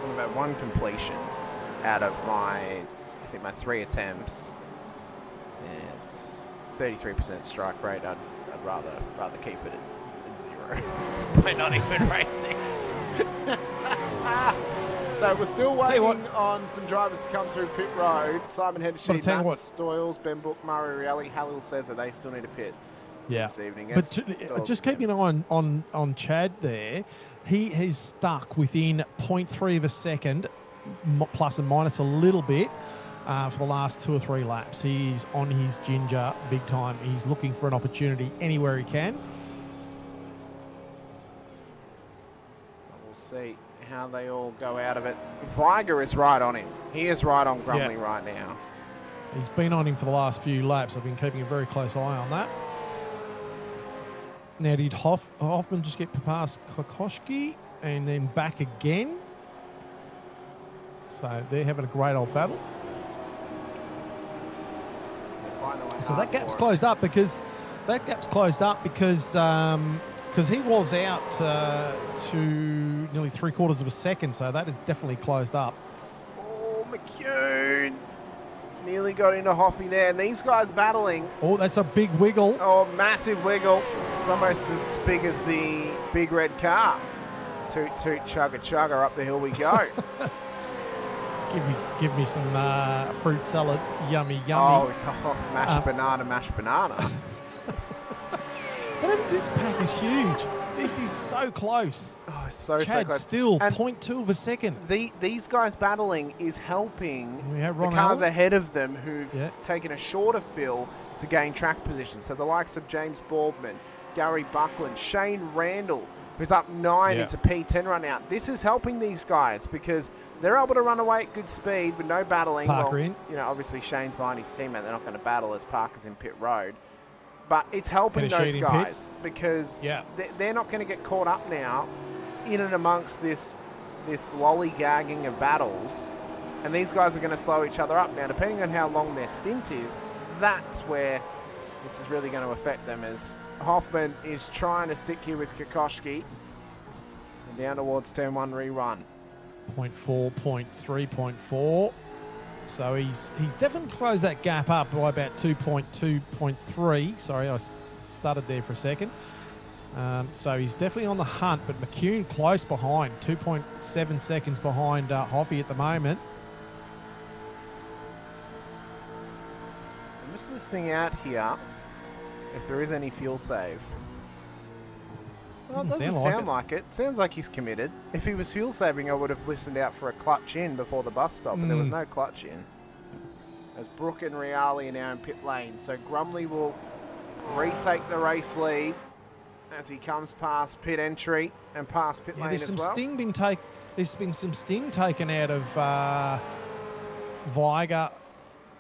I've had one completion out of my 3 attempts. Yeah, it's 33% strike rate. I'd rather keep it at 0 by not even racing. So we're still waiting on some drivers to come through pit road. Simon Hennessy, Matt Stoyles, Ben Book, Murray Rielli, Halil says that they still need a pit this evening. But just keep an eye on Chad there. He has stuck within 0.3 of a second, plus and minus a little bit, for the last 2 or 3 laps. He's on his ginger big time. He's looking for an opportunity anywhere he can. We'll see how they all go out of it. Viger is right on him. He is right on Grumley right now. He's been on him for the last few laps. I've been keeping a very close eye on that. Now, did Hoffman just get past Kokoschki and then back again? So they're having a great old battle. So that gap's closed up because he was out to nearly 3/4 of a second. So that is definitely closed up. Oh, McCune nearly got into Hoffy there. And these guys battling. Oh, that's a big wiggle. Oh, massive wiggle. It's almost as big as the big red car. Toot, toot, chugga, chugga, up the hill we go. Give me some fruit salad. Yummy, yummy. Oh, mashed banana. But this pack is huge. This is so close. Oh, so Chad close. Still and 0.2 of a second. These guys battling is helping the Ron cars Allen ahead of them who've taken a shorter fill to gain track position. So the likes of James Baldwin, Gary Buckland, Shane Randall, who's up 9 Yeah. into P10 run out. This is helping these guys because they're able to run away at good speed with no battling. Parker Well, in. you know, obviously Shane's behind his teammate. They're not going to battle as Parker's in pit road. But it's helping those Finishing guys pits. because Yeah. they're not going to get caught up now in and amongst this lollygagging of battles. And these guys are going to slow each other up. Now, depending on how long their stint is, that's where this is really going to affect them, as Hoffman is trying to stick here with Kokoschki. And down towards turn 1 rerun. 0.4, 0.3, 0.4. So he's definitely closed that gap up by about 2.2, 0.3. Sorry, I stuttered there for a second. So he's definitely on the hunt, but McCune close behind, 2.7 seconds behind Hoffy at the moment. I'm just listening out here if there is any fuel save. Well, it doesn't sound like it. Sounds like he's committed. If he was fuel saving, I would have listened out for a clutch in before the bus stop, but there was no clutch in. As Brooke and Reali are now in pit lane. So Grumley will retake the race lead as he comes past pit entry and past pit lane as well. There's been some sting taken out of Viger.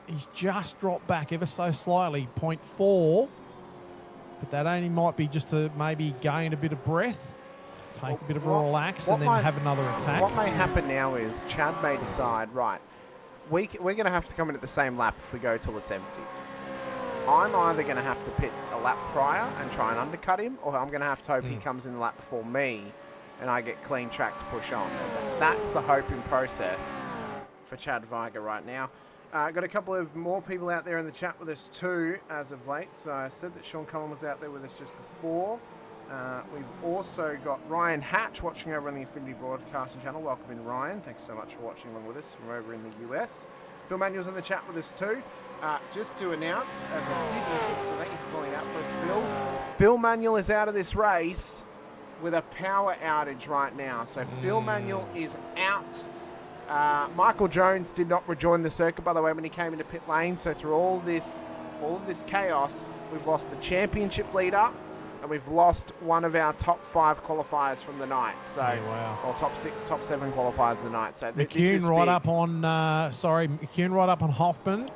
He's just dropped back ever so slightly, 0.4. But that only might be just to maybe gain a bit of breath, take a bit of a relax, and then have another attack. What may happen now is Chad may decide, right, we're going to have to come in at the same lap if we go till it's empty. I'm either going to have to pit a lap prior and try and undercut him, or I'm going to have to hope he comes in the lap before me and I get clean track to push on. That's the hoping process for Chad Viger right now. Got a couple of more people out there in the chat with us too as of late. So I said that Sean Cullen was out there with us just before. We've also got Ryan Hatch watching over on the Infinity Broadcasting channel. Welcome in, Ryan. Thanks so much for watching along with us from over in the US. Phil Manuel's in the chat with us too. Just to announce, as I did listen, so thank you for calling out for us, Phil. Phil Manuel is out of this race with a power outage right now. So Phil Manuel is out. Michael Jones did not rejoin the circuit, by the way, when he came into pit lane. So through all of this chaos, we've lost the championship leader, and we've lost one of our top 5 qualifiers from the night. So, or top 7 qualifiers of the night. So McCune McCune right up on Hoffman.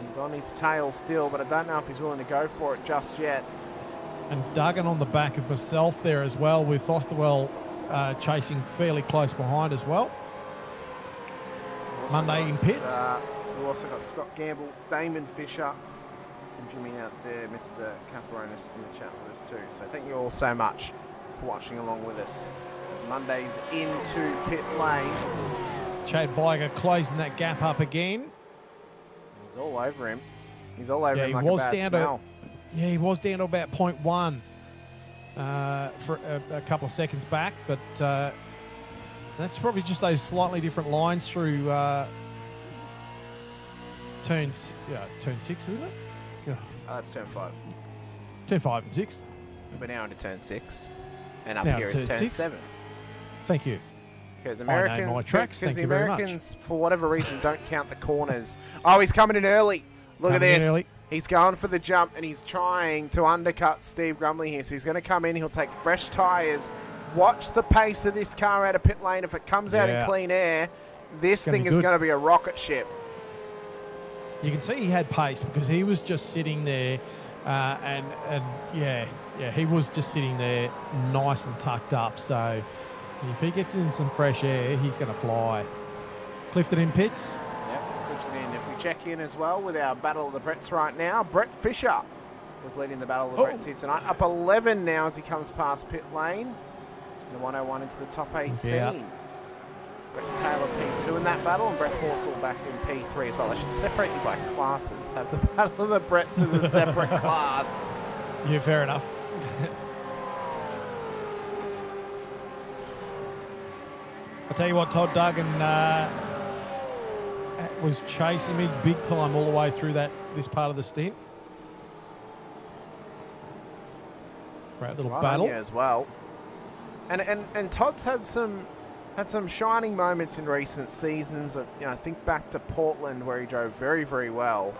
He's on his tail still, but I don't know if he's willing to go for it just yet. And Duggan on the back of myself there as well, with Osterwell chasing fairly close behind as well. Monday in pits. We've also got Scott Gamble, Damon Fisher, and Jimmy out there, Mr. Caparonis in the chat with us too. So thank you all so much for watching along with us as Monday's into pit lane. Chad Viger closing that gap up again. He's all over him. He's all over him like he a was bad down smell. He was down to about 0.1 for a couple of seconds back, but that's probably just those slightly different lines through turn 6, isn't it? Yeah. That's turn 5. Turn 5 and 6. We're now into turn 6, and up Now here is turn 6. 7. Thank you. Because my tracks. Thank the you very Americans, for whatever reason, don't count the corners. Oh, he's coming in early. Look at this. He's going for the jump, and he's trying to undercut Steve Grumley here. So he's going to come in. He'll take fresh tyres. Watch the pace of this car out of pit lane. If it comes out in clean air, this thing is going to be a rocket ship. You can see he had pace because he was just sitting there, and he was just sitting there nice and tucked up. So if he gets in some fresh air, he's going to fly. Clifton in pits. Yep, Clifton in. If we check in as well with our Battle of the Bretts right now, Brett Fisher is leading the Battle of the Bretts here tonight. Up 11 now as he comes past pit lane. The 101 into the top 18. Yeah. Brett Taylor P2 in that battle, and Brett Horsell back in P3 as well. I should separate you by classes. Have the Battle of the Bretts as a separate class. Yeah, fair enough. I'll tell you what, Todd Duggan was chasing me big time all the way through this part of the stint. Great little battle as well. And Todd's had some shining moments in recent seasons. I think back to Portland where he drove very, very well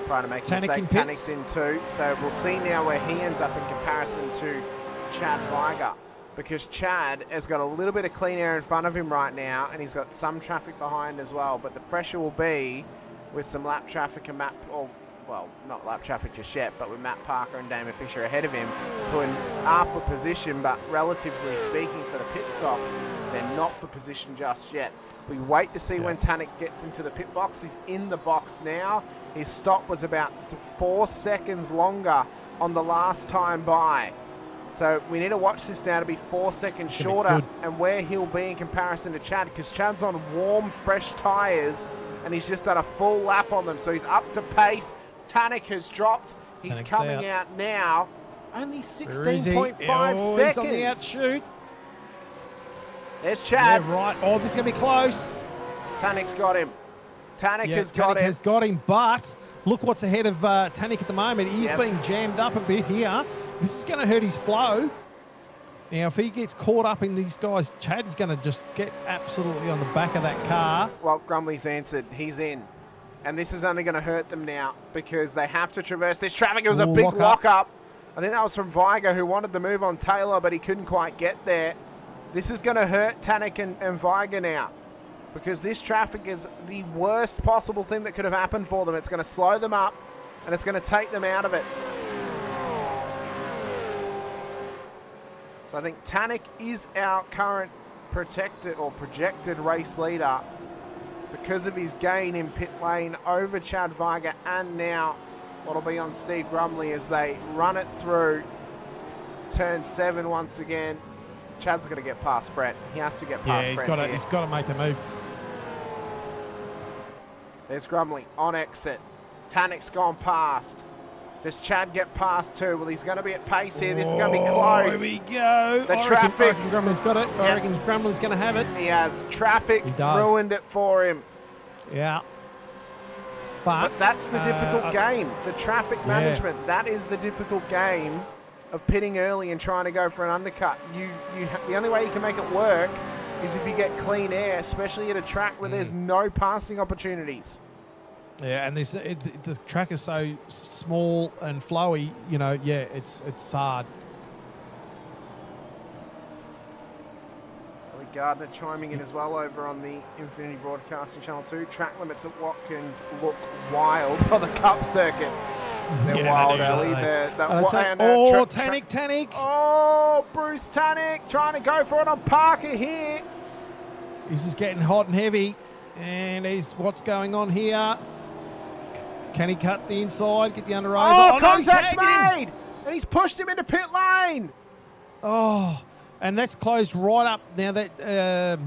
prior to making a mistake. Tannick's in too. So we'll see now where he ends up in comparison to Chad Viger, because Chad has got a little bit of clean air in front of him right now, and he's got some traffic behind as well. But the pressure will be with some lap traffic and well, not lap traffic just yet, but with Matt Parker and Damon Fisher ahead of him, who are in half a position, but relatively speaking for the pit stops, they're not for position just yet. We wait to see when Tanik gets into the pit box. He's in the box now. His stop was about 4 seconds longer on the last time by. So we need to watch this now to be 4 seconds shorter and where he'll be in comparison to Chad, because Chad's on warm, fresh tyres and he's just done a full lap on them. So he's up to pace. Tanik has dropped. He's coming out now. Only 16.5 seconds. He's on the outshoot. There's Chad. Yeah, right. Oh, this is going to be close. Tanik's got him. Tanik has got him, but look what's ahead of Tanik at the moment. He's being jammed up a bit here. This is going to hurt his flow. Now, if he gets caught up in these guys, Chad's going to just get absolutely on the back of that car. Well, Grumley's answered. He's in. And this is only going to hurt them now because they have to traverse this traffic. It was a big lock-up. I think that was from Viger, who wanted to move on Taylor, but he couldn't quite get there. This is going to hurt Tanik and Viger now, because this traffic is the worst possible thing that could have happened for them. It's going to slow them up, and it's going to take them out of it. So I think Tanik is our current projected race leader because of his gain in pit lane over Chad Viger, and now what'll be on Steve Grumley as they run it through turn 7 once again. Chad's going to get past Brett. He has to get past Brett. Yeah, he's got to make the move. There's Grumley on exit. Tanik's gone past. Does Chad get past too? Well, he's going to be at pace here. This is going to be close. Here we go. The traffic. I reckon Grumley's got it. I reckon Grumley's going to have it. He has. Traffic ruined it for him. Yeah. But that's the difficult game. The traffic management. That is the difficult game of pitting early and trying to go for an undercut. The only way you can make it work is if you get clean air, especially at a track where there's no passing opportunities. Yeah, and the track is so small and flowy, you know, it's hard. Ellie Gardner chiming in as well over on the Infinity Broadcasting Channel 2. Track limits at Watkins look wild on the Cup Circuit. They're wild, Ellie. Tanik. Oh, Bruce Tanik trying to go for it on Parker here. He's just getting hot and heavy. And what's going on here? Can he cut the inside, get the under over? Oh, contact's made! And he's pushed him into pit lane. Oh, and that's closed right up now. That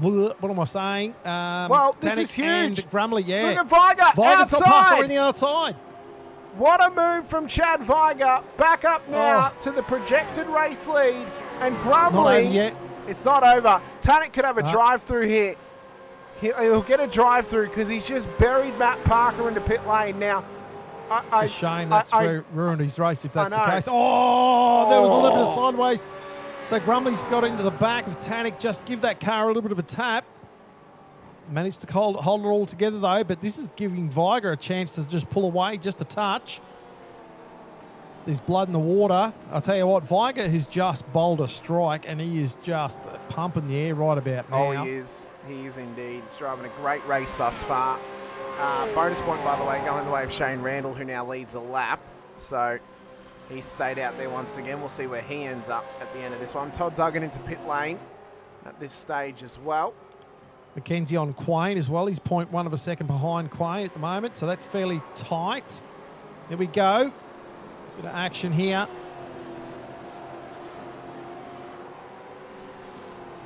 what am I saying? Well, this Tanik is huge. And Grumley, yeah. Look at Viger Viger's outside. got past on the outside. What a move from Chad Viger. Back up now to the projected race lead. And Grumley, it's not over. Tanik could have a drive-through here. He'll get a drive-through because he's just buried Matt Parker into pit lane now. It's a shame that's ruined his race if that's the case. Oh, there was a little bit of sideways. So Grumley's got into the back of Tanik. Just give that car a little bit of a tap. Managed to hold it all together though, but this is giving Viger a chance to just pull away just a touch. There's blood in the water. I'll tell you what, Viger has just bowled a strike and he is just pumping the air right about now. Oh, he is. He is indeed. He's driving a great race thus far. Bonus point, by the way, going the way of Shane Randall, who now leads a lap. So he stayed out there once again. We'll see where he ends up at the end of this one. Todd Duggan into pit lane at this stage as well. Mackenzie on Quain as well. He's 0.1 of a second behind Quain at the moment, so that's fairly tight. There we go. Bit of action here.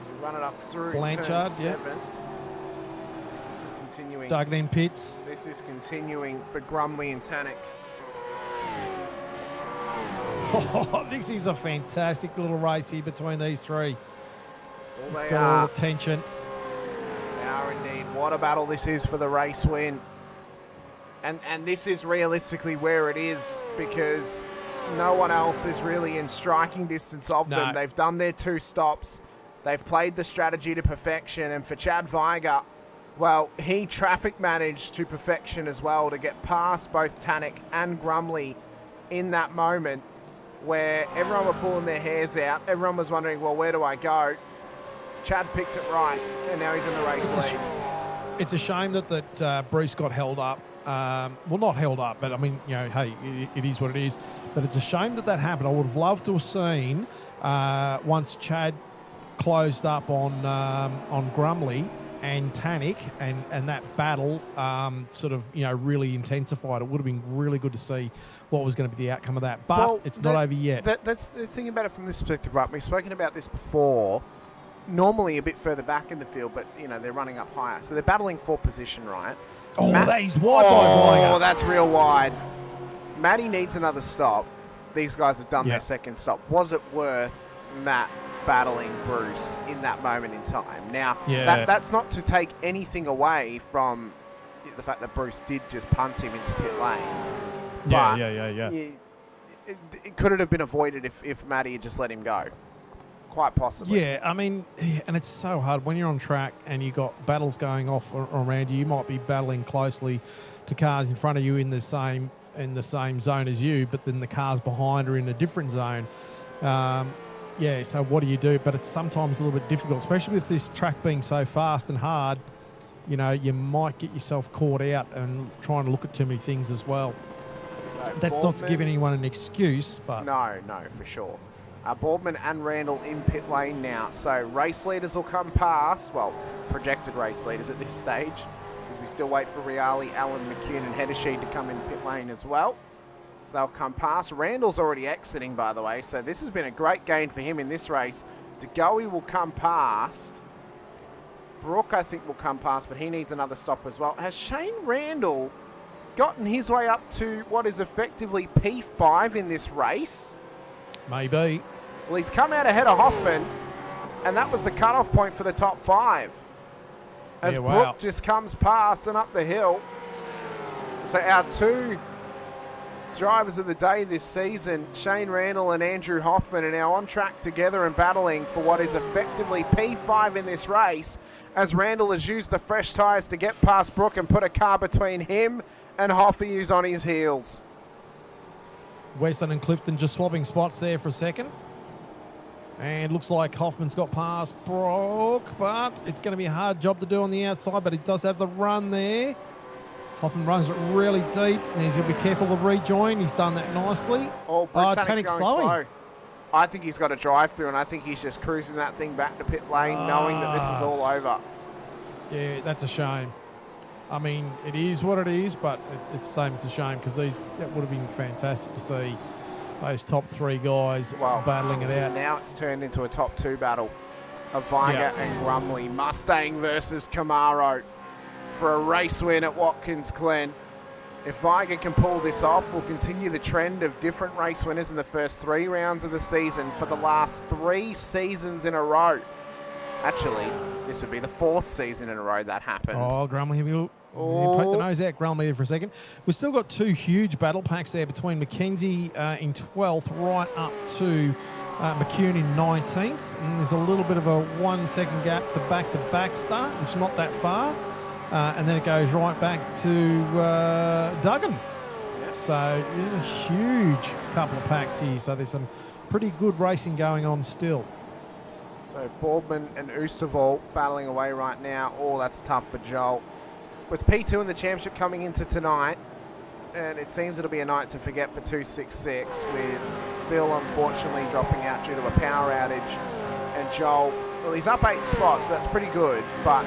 So run it up through Blanchard, turn 7. This is continuing. Duggan in pits. This is continuing for Grumley and Tanik. Oh, this is a fantastic little race here between these three. Well, it's got a lot of tension. They are indeed. What a battle this is for the race win. And this is realistically where it is, because no one else is really in striking distance of them. They've done their 2 stops. They've played the strategy to perfection. And for Chad Viger, well, he traffic managed to perfection as well to get past both Tanik and Grumley in that moment. where everyone were pulling their hairs out. Everyone was wondering, well, where do I go? Chad picked it right, and now he's in the race lead. It's a shame that Bruce got held up. Well, not held up, but I mean, you know, hey, it is what it is. But it's a shame that happened. I would have loved to have seen once Chad closed up on Grumley and Tannick, and that battle sort of, you know, really intensified. It would have been really good to see what was going to be the outcome of that. But it's not over yet. That's the thing about it from this perspective, right? We've spoken about this before. Normally a bit further back in the field, but, you know, they're running up higher. So they're battling for position, right? Oh, that is wide by Viger. Oh, that's real wide. Matty needs another stop. These guys have done their second stop. Was it worth Matt battling Bruce in that moment in time? Now, that's not to take anything away from the fact that Bruce did just punt him into pit lane. But could it have been avoided if Matty had just let him go? Quite possibly. Yeah, I mean, and it's so hard when you're on track and you got battles going off around you. You might be battling closely to cars in front of you in the same zone as you, but then the cars behind are in a different zone. So what do you do? But it's sometimes a little bit difficult, especially with this track being so fast and hard. You know, you might get yourself caught out and trying to look at too many things as well. So that's not to give anyone an excuse, but no, for sure. Boardman and Randall in pit lane now. So race leaders will come past. Well, projected race leaders at this stage, because we still wait for Reali, Allen, McCune and Heddersheed to come in pit lane as well. So they'll come past. Randall's already exiting, by the way. So this has been a great gain for him in this race. DeGoey will come past. Brooke, I think, will come past, but he needs another stop as well. Has Shane Randall gotten his way up to what is effectively P5 in this race? Maybe. Well, he's come out ahead of Hoffman, and that was the cutoff point for the top 5. As Brooke just comes past and up the hill. So our 2 drivers of the day this season, Shane Randall and Andrew Hoffman, are now on track together and battling for what is effectively P5 in this race, as Randall has used the fresh tyres to get past Brooke and put a car between him and Hoffy, who's on his heels. Weston and Clifton just swapping spots there for a second. And looks like Hoffman's got past Brock, but it's going to be a hard job to do on the outside, but he does have the run there. Hoffman runs it really deep, and he's going to be careful to rejoin. He's done that nicely. Oh, Bruce Tannick's going slow. I think he's got a drive through, and I think he's just cruising that thing back to pit lane, knowing that this is all over. Yeah, that's a shame. I mean, it is what it is, but it's the same. It's a shame, because that would have been fantastic to see those top 3 guys battling it out. Now it's turned into a top 2 battle of Viger and Grumley. Mustang versus Camaro for a race win at Watkins Glen. If Viger can pull this off, we'll continue the trend of different race winners in the first 3 rounds of the season for the last 3 seasons in a row. Actually, this would be the 4th season in a row that happened. Oh, Grumley, have you take the nose out, Grumley, there for a second. We've still got 2 huge battle packs there between McKenzie in 12th right up to McCune in 19th. And there's a little bit of a 1 second gap to back-to-back start, which is not that far. And then it goes right back to Duggan. Yep. So there's a huge couple of packs here. So there's some pretty good racing going on still. So Boardman and Oosterwald battling away right now. Oh, that's tough for Joel. Was P2 in the championship coming into tonight, and it seems it'll be a night to forget for 266, with Phil unfortunately dropping out due to a power outage, and Joel, well, he's up 8 spots, so that's pretty good, but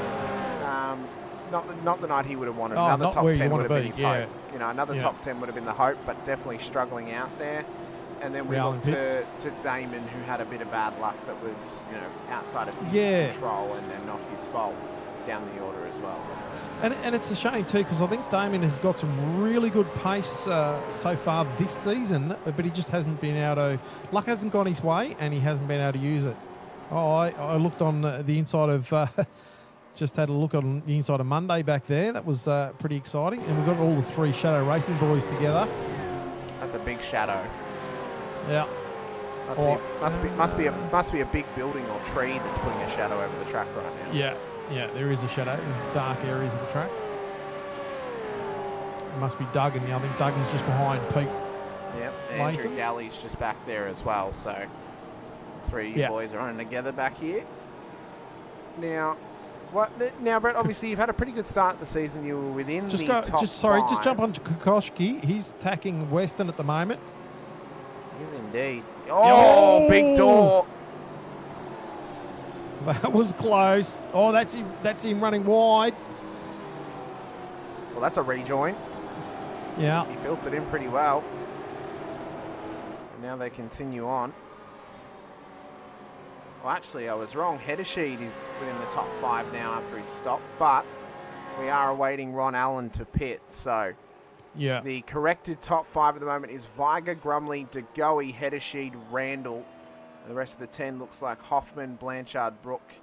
not the night he would have wanted. Another top 10 would have been his hope. You know, another top 10 would have been the hope, but definitely struggling out there. And then we look to Damon, who had a bit of bad luck that was, you know, outside of his control and not his fault down the order as well. And it's a shame too, because I think Damon has got some really good pace so far this season, but he just hasn't been able to. Luck hasn't gone his way, and he hasn't been able to use it. Oh, I looked on the inside of. Just had a look on the inside of Monday back there. That was pretty exciting, and we've got all the 3 Shadow Racing boys together. That's a big shadow. Yeah. Must be a big building or tree that's putting a shadow over the track right now. Yeah, there is a shadow in dark areas of the track. It must be Duggan. I think Duggan's just behind Pete. Yep, Andrew Latham. Galley's just back there as well, so 3 boys are running together back here. Now, Brett, obviously you've had a pretty good start to the season. You were within the top 5. Just jump on Kokoschki. He's attacking Western at the moment. He is indeed. Oh, big door. That was close. Oh, that's him running wide. Well, that's a rejoin. Yeah. He filtered in pretty well. And now they continue on. Well, actually, I was wrong. Heddersheed is within the top 5 now after his stop, but we are awaiting Ron Allen to pit. So yeah, the corrected top 5 at the moment is Viger, Grumley, DeGoey, Heddersheed, Randall. And the rest of the 10 looks like Hoffman, Blanchard, Brook,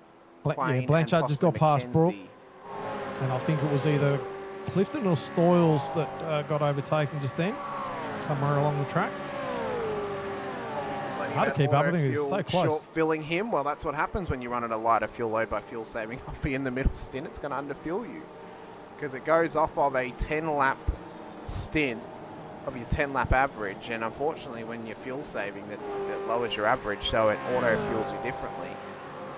Quain, Blanchard and just got past Brook. McKenzie. And I think it was either Clifton or Stoyles that got overtaken just then, somewhere along the track. It's hard to keep up with him. He's so close. Short filling him. Well, that's what happens when you run at a lighter fuel load by fuel saving off in the middle stint. It's going to underfuel you because it goes off of a 10-lap stint of your 10-lap average, and unfortunately, when you're fuel saving, that lowers your average, so it auto fuels you differently.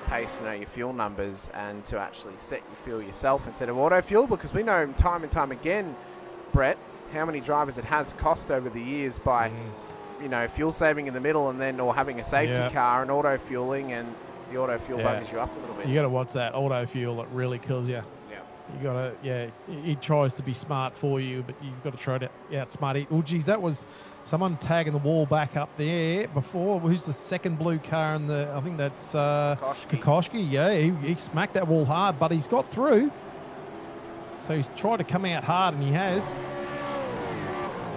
Pays to know your fuel numbers and to actually set your fuel yourself instead of auto fuel, because we know time and time again, Brett, how many drivers it has cost over the years by fuel saving in the middle and then or having a safety car and auto fueling, and the auto fuel buggers you up a little bit. You got to watch that auto fuel. It really kills you. You got to, he tries to be smart for you, but you've got to try to outsmart it. Oh, geez, that was someone tagging the wall back up there before. Who's the second blue car in the, I think that's Kokoschki. Yeah, he smacked that wall hard, but he's got through. So he's tried to come out hard, and he has.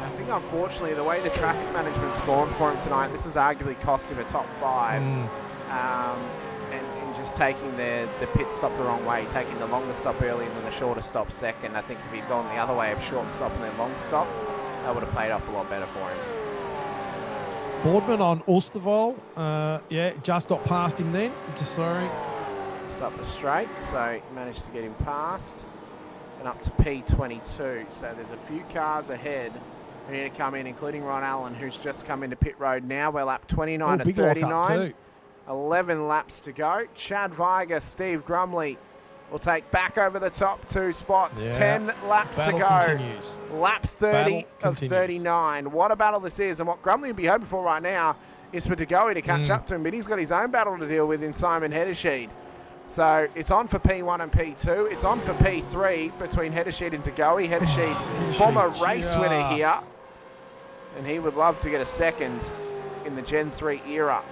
I think, unfortunately, the way the traffic management's gone for him tonight, this has arguably cost him a top 5. And just taking the pit stop the wrong way, taking the longer stop early and then the shorter stop second. I think if he'd gone the other way of short stop and then long stop, that would have played off a lot better for him. Boardman on Ulsterval. Just got past him then. Sorry. Just up the straight, so he managed to get him past. And up to P22. So there's a few cars ahead ready to come in, including Ron Allen, who's just come into pit road now. We're lap 29 to 39. 11 laps to go. Chad Viger, Steve Grumley will take back over the top 2 spots. 10 laps to go. Continues. Lap 30 Battle of 39. What a battle this is, and what Grumley would be hoping for right now is for DeGoey to catch up to him, but he's got his own battle to deal with in Simon Heddersheed. So it's on for P1 and P2. It's on for P3 between Heddersheed and DeGoey. Heddersheed, former race winner here, and he would love to get a second in the Gen 3 era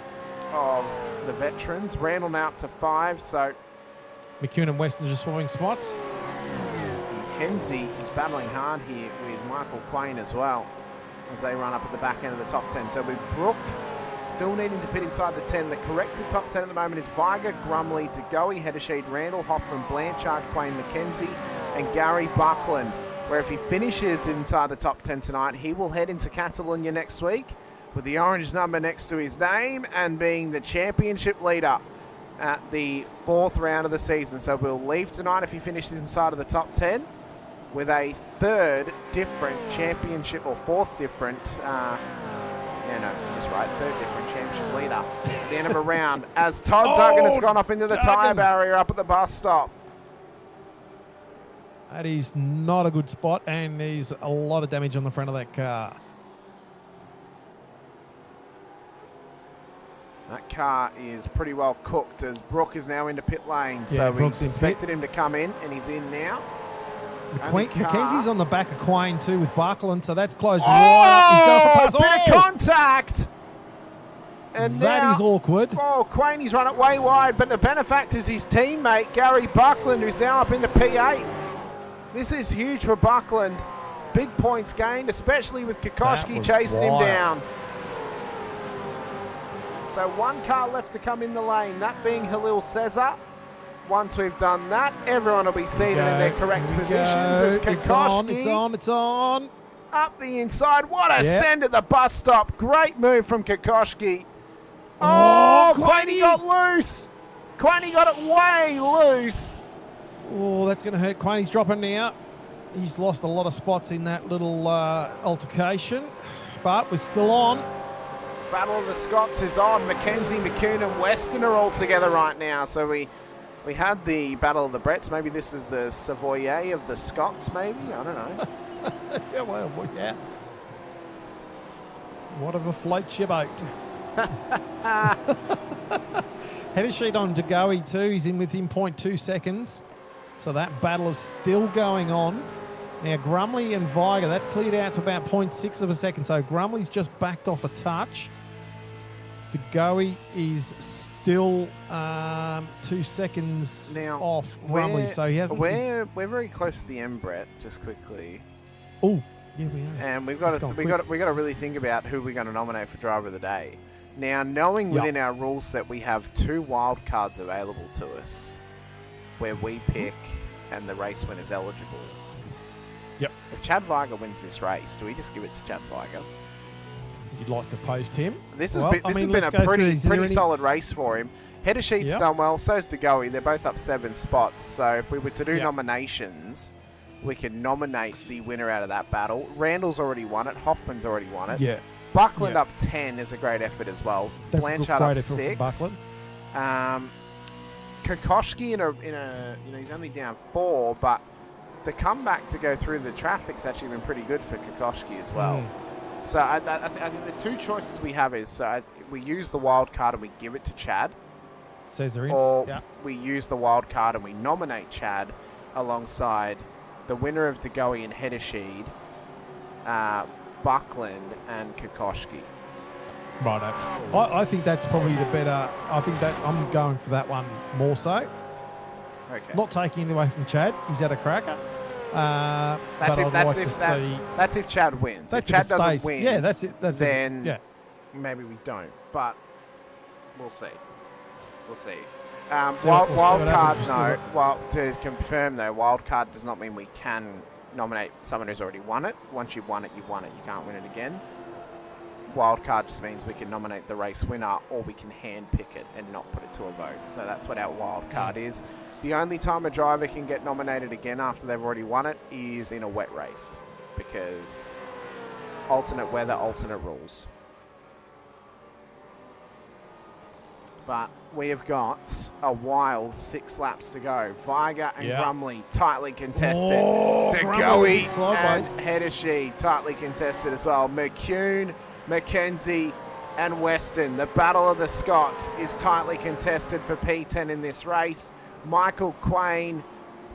of the veterans. Randall now up to 5, so McEwen and Weston just swapping spots. McKenzie is battling hard here with Michael Quain as well as they run up at the back end of the top 10. So with Brook still needing to pit inside the 10, the corrected top 10 at the moment is Viger, Grumley, DeGoey, Heddersheed, Randall, Hoffman, Blanchard, Quain, McKenzie, and Gary Buckland, where if he finishes inside the top 10 tonight, he will head into Catalonia next week with the orange number next to his name and being the championship leader at the 4th round of the season. So we'll leave tonight if he finishes inside of the top 10 with a 3rd different championship, or 4th different, that's right, 3rd different championship leader at the end of a round, as Todd Duggan has gone off into the tyre barrier up at the bus stop. That is not a good spot, and there's a lot of damage on the front of that car. That car is pretty well cooked as Brook is now into pit lane. So we suspected him to come in, and he's in now. McKenzie's on the back of Quain too with Buckland, so that's closing right up. He's going for pass. Bit of contact! And that is awkward. Oh, Quain, he's run it way wide, but the benefactor is his teammate, Gary Buckland, who's now up into P8. This is huge for Buckland. Big points gained, especially with Kokoschki chasing him down. So 1 car left to come in the lane, that being Halil Cesar. Once we've done that, everyone will be seated in their correct positions as Kokoschki. It's on. Up the inside. What a send at the bus stop. Great move from Kokoschki. Oh, Quainey got loose. Quainey got it way loose. Oh, that's going to hurt. Quainey's dropping now. He's lost a lot of spots in that little altercation. but we're still on. Battle of the Scots is on. Mackenzie, McCune and Weston are all together right now. So we had the Battle of the Bretts. Maybe this is the Savoyer of the Scots, maybe? I don't know. Yeah, well, yeah. Whatever floats your boat. Header sheet on Degoe too. He's in within 0.2 seconds. So that battle is still going on. Now, Grumley and Viger, that's cleared out to about 0.6 of a second. So Grumley's just backed off a touch. Degoe is still 2 seconds Now, off Grumley. So he hasn't... We're very close to the end, Brett, just quickly. Oh, yeah, we are. And we've got to really think about who we're going to nominate for Driver of the Day. Now, knowing within our rule set we have 2 wild cards available to us, where we pick and the race winner's eligible. Yep. If Chad Viger wins this race, do we just give it to Chad Viger? You'd like to post him? This has been a pretty solid race for him. Header sheet's done well, so's Degoe. They're both up 7 spots. So if we were to do nominations, we could nominate the winner out of that battle. Randall's already won it. Hoffman's already won it. Yeah. Buckland up 10 is a great effort as well. That's Blanchard a great up 6. Buckland. Kokoschki he's only down 4, but the comeback to go through the traffic's actually been pretty good for Kokoschki as well. So I think the 2 choices we have is we use the wild card and we give it to Chad, Cesarin. or we use the wild card and we nominate Chad alongside the winner of Degoe and Hedesheed, Buckland and Kokoschki. Righto. I think that's probably the better. I think that I'm going for that one more so. Okay. Not taking it away from Chad. He's had a cracker. That's if Chad wins. If Chad doesn't win, that's it. Then maybe we don't. But we'll see. We'll see. Wild card, no. Well, to confirm though, wild card does not mean we can nominate someone who's already won it. Once you've won it, you've won it. You can't win it again. Wild card just means we can nominate the race winner, or we can hand pick it and not put it to a vote. So that's what our wild card is. The only time a driver can get nominated again after they've already won it is in a wet race, because alternate weather, alternate rules. But we have got a wild 6 laps to go. Viger and Grumley tightly contested. Degoe and Hedesheed tightly contested as well. McCune, Mackenzie and Weston. The Battle of the Scots is tightly contested for P10 in this race. Michael Quain,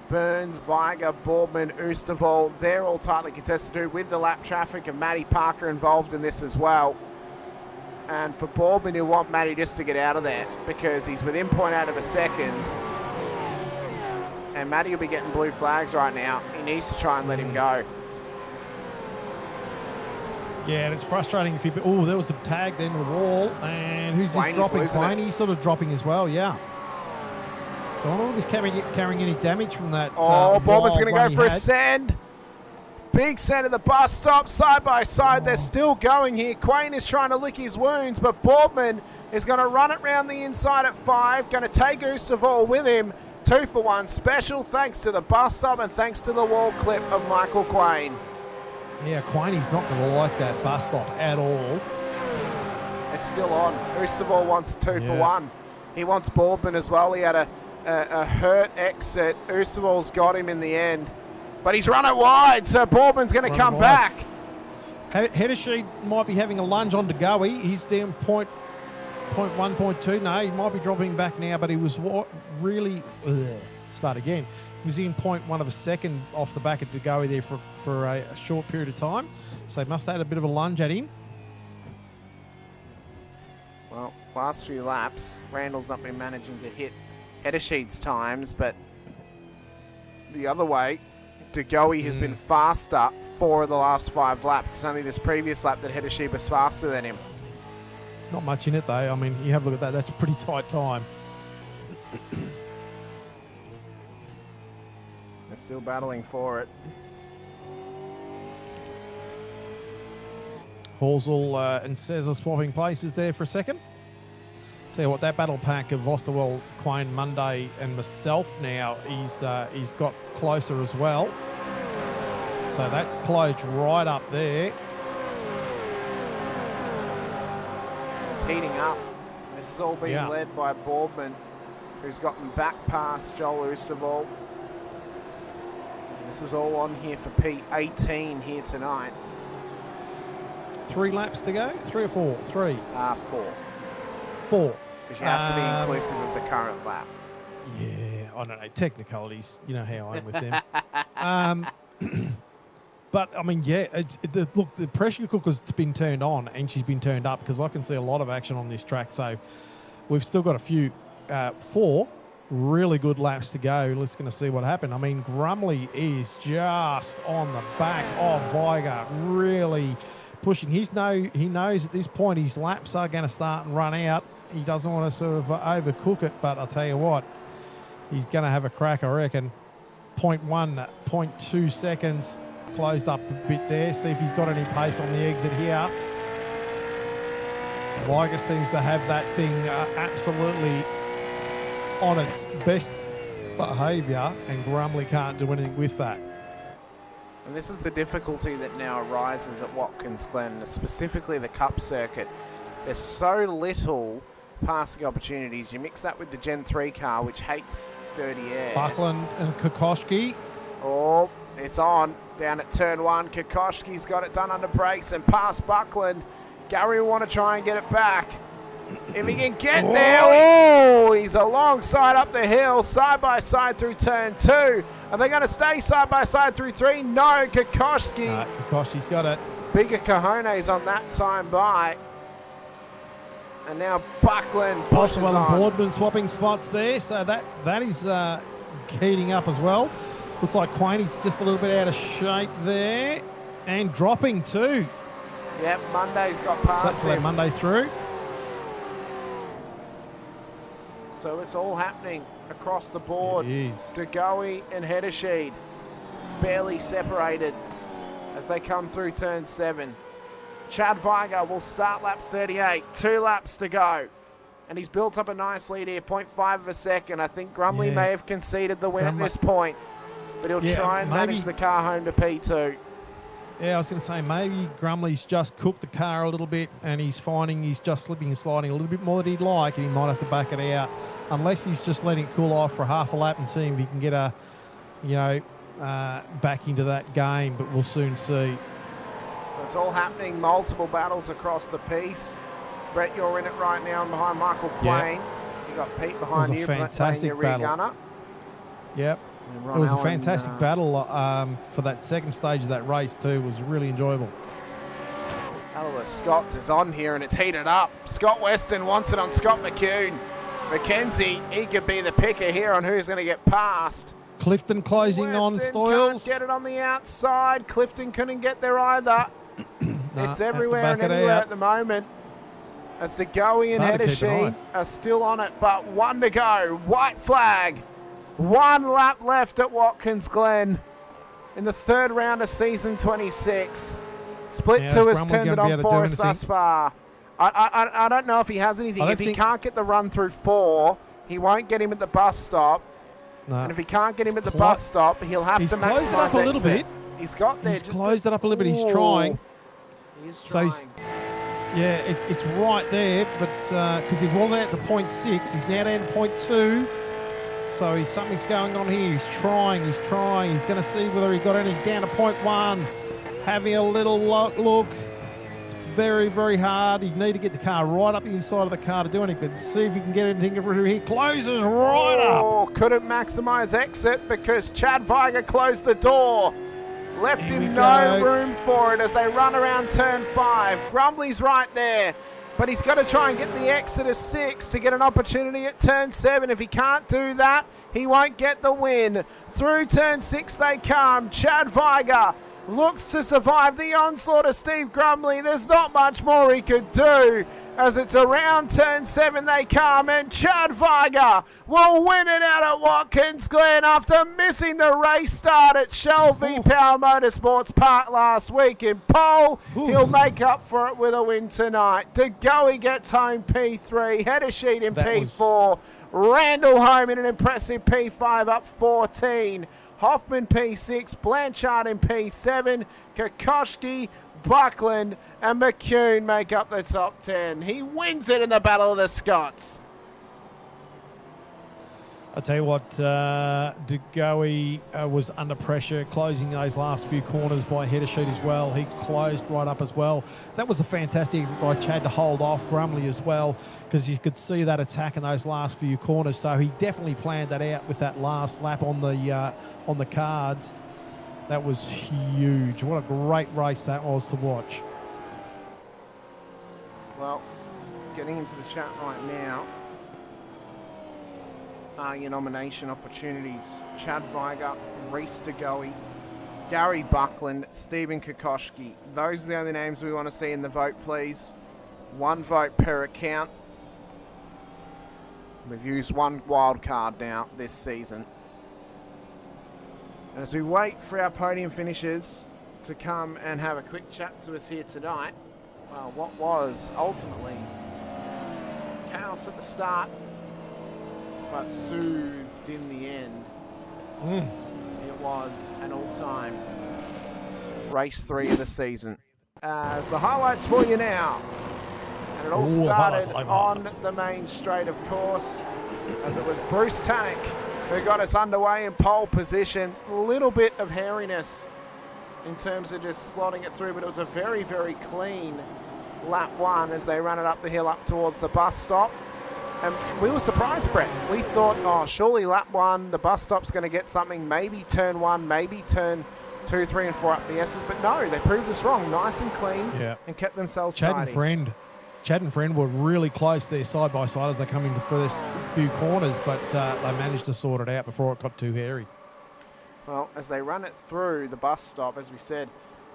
Burns, Viger, Boardman, Oosterval, they're all tightly contested too, with the lap traffic and Matty Parker involved in this as well. And for Boardman, he'll want Matty just to get out of there because he's within 0.8 of a second. And Matty will be getting blue flags right now. He needs to try and let him go. Yeah, and it's frustrating if you... Oh, there was a tag then, the wall. And who's this dropping? Quain, he's sort of dropping as well, yeah. So I don't know if he's carrying any damage from that. Boardman's going to go for a send. Big send at the bus stop, side by side. They're still going here. Quain is trying to lick his wounds, but Boardman is going to run it round the inside at 5. Going to take Oosterval with him. 2 for 1 special, thanks to the bus stop and thanks to the wall clip of Michael Quain. Yeah, Quainy's not going to like that bus stop at all. It's still on. Oosterval wants a 2 for 1. He wants Boardman as well. He had a hurt exit. Oosterval's got him in the end. But he's run it wide, so Boardman's going to come back. Hedesheed might be having a lunge on Degoe. He's down 0.1, 0.2. No, he might be dropping back now, but he was really... start again. He was in 0.1 of a second off the back of Degoe there for a short period of time. So he must have had a bit of a lunge at him. Well, last few laps, Randall's not been managing to hit Hedesheed's times, but the other way, Degoe has been faster 4 of the last 5 laps. It's only this previous lap that Hedesheed was faster than him. Not much in it, though. I mean, you have a look at that. That's a pretty tight time. They're still battling for it. Horsell and Cesar swapping places there for a second. Tell you what, that battle pack of Osterwell, Quain, Monday and myself now, he's got closer as well. So that's closed right up there. It's heating up. This is all being led by Boardman, who's gotten back past Joel Oosterwald. This is all on here for P18 here tonight. 3 laps to go? 3 or 4? 3? 4. 4. Because you have to be inclusive of the current lap. Yeah, I don't know. Technicalities. You know how I am with them. But, I mean, yeah, look, the pressure cooker's been turned on and she's been turned up because I can see a lot of action on this track. So we've still got a few, 4 really good laps to go. Let's going to see what happened. I mean, Grumley is just on the back of Viger, really pushing. He knows at this point his laps are going to start and run out. He doesn't want to sort of overcook it, but I'll tell you what, he's going to have a crack, I reckon. 0.1, 0.2 seconds, closed up a bit there. See if he's got any pace on the exit here. Viger seems to have that thing absolutely on its best behaviour, and Grumley can't do anything with that. And this is the difficulty that now arises at Watkins Glen, specifically the Cup Circuit. There's so little passing opportunities. You mix that with the Gen 3 car, which hates dirty air. Buckland and Kokoschki. Oh, it's on. Down at turn 1. Kokoschki's got it done under brakes and past Buckland. Gary will want to try and get it back. If he can get there, oh, he's alongside up the hill, side by side through turn 2. Are they going to stay side by side through 3? No, Kokoschki. Kokoschki's got it. Bigger cojones on that time by. And now Buckland pushes Boswell on. and Boardman swapping spots there, so that is heating up as well. Looks like Quaney's just a little bit out of shape there, and dropping too. Yep, Monday's got So past that's let him. Monday through. So it's all happening across the board. It is. DeGoey and Heddersheed barely separated as they come through turn 7. Chad Viger will start lap 38. 2 laps to go. And he's built up a nice lead here, 0.5 of a second. I think Grumley may have conceded the win at this point. But he'll try and manage the car home to P2. Yeah, I was going to say, maybe Grumley's just cooked the car a little bit and he's finding he's just slipping and sliding a little bit more than he'd like, and he might have to back it out. Unless he's just letting it cool off for half a lap and see if he can get back into that game, but we'll soon see. It's all happening, multiple battles across the piece. Brett, you're in it right now and behind Michael Quain. You got Pete behind you, playing your rear gunner. Yep. It was a fantastic battle for that second stage of that race too. It was really enjoyable. Battle of Scots is on here and it's heated up. Scott Weston wants it on Scott McCune. McKenzie, he could be the picker here on who's going to get past. Clifton closing on Stoyles. Can't get it on the outside. Clifton couldn't get there either. It's everywhere and anywhere at the moment. As DeGoey and Heddersheed are still on it, but 1 to go. White flag. 1 lap left at Watkins Glen in the 3rd round of season 26. Split 2 has turned it on for us thus far. I don't know if he has anything. If he can't get the run through 4, he won't get him at the bus stop. No. And if he can't get him at the bus stop, he'll have to maximise a little bit. He's got there. He's closed it up a little bit. He's trying. He is trying. So it's right there, but because he was out to 0.6, he's now down to 0.2. So something's going on here. He's trying. He's going to see whether he got anything down to 0.1. Having a little look. It's very, very hard. You need to get the car right up the inside of the car to do anything. But see if you can get anything through here. Closes right up. Oh, couldn't maximise exit because Chad Viger closed the door. Left him no room for it as they run around turn 5. Grumley's right there. But he's got to try and get the exit of 6 to get an opportunity at turn 7. If he can't do that, he won't get the win. Through turn 6 they come. Chad Viger looks to survive the onslaught of Steve Grumley. There's not much more he could do as it's around turn 7 they come, and Chad Viger will win it out at Watkins Glen after missing the race start at Shell v Power Motorsports Park last week in pole. He'll make up for it with a win tonight. DeGoey gets home P3, Heddersheed in P4, Randall home in an impressive P5 up 14. Hoffman P6, Blanchard in P7, Kokoschki, Buckland and McCune make up the top 10. He wins it in the Battle of the Scots. I'll tell you what, DeGoey was under pressure, closing those last few corners by header sheet as well. He closed right up as well. That was a fantastic by Chad to hold off Grumley as well, because you could see that attack in those last few corners. So he definitely planned that out with that last lap on the cards. That was huge. What a great race that was to watch. Well, getting into the chat right now. Your nomination opportunities: Chad Viger, Reese DeGoey, Gary Buckland, Stephen Kokoschke. Those are the only names we want to see in the vote, please. 1 vote per account. We've used 1 wild card now this season. And as we wait for our podium finishers to come and have a quick chat to us here tonight, well, what was ultimately chaos at the start, but soothed in the end. It was an all-time race 3 of the season. As the highlights for you now. And it all started on the main straight, of course, as it was Bruce Tannock who got us underway in pole position. A little bit of hairiness in terms of just slotting it through, but it was a very, very clean lap 1 as they ran it up the hill up towards the bus stop. And we were surprised, Brett. We thought, oh, surely lap 1, the bus stop's going to get something, maybe turn 1, maybe turn 2, 3, and 4 up the S's. But no, they proved us wrong. Nice and clean, and kept themselves tidy. Chad and Friend were really close there side by side as they come in the first few corners, but they managed to sort it out before it got too hairy. Well, as they run it through the bus stop, as we said,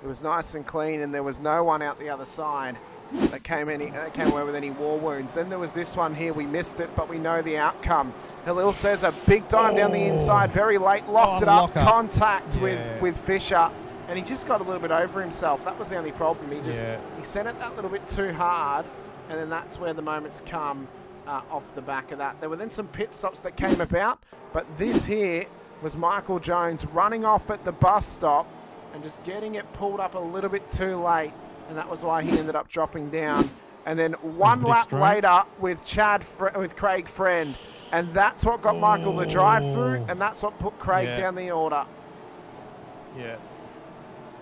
it was nice and clean, and there was no one out the other side that came away with any war wounds. Then there was this one here. We missed it, but we know the outcome. Halil says a big time down the inside, very late, locked it up, contact with Fisher, and he just got a little bit over himself. That was the only problem. He sent it that little bit too hard, and then that's where the moments come off the back of that. There were then some pit stops that came about, but this here was Michael Jones running off at the bus stop and just getting it pulled up a little bit too late. And that was why he ended up dropping down. And then 1 lap later with Craig Friend. And that's what got Michael the drive through, and that's what put Craig down the order. Yeah,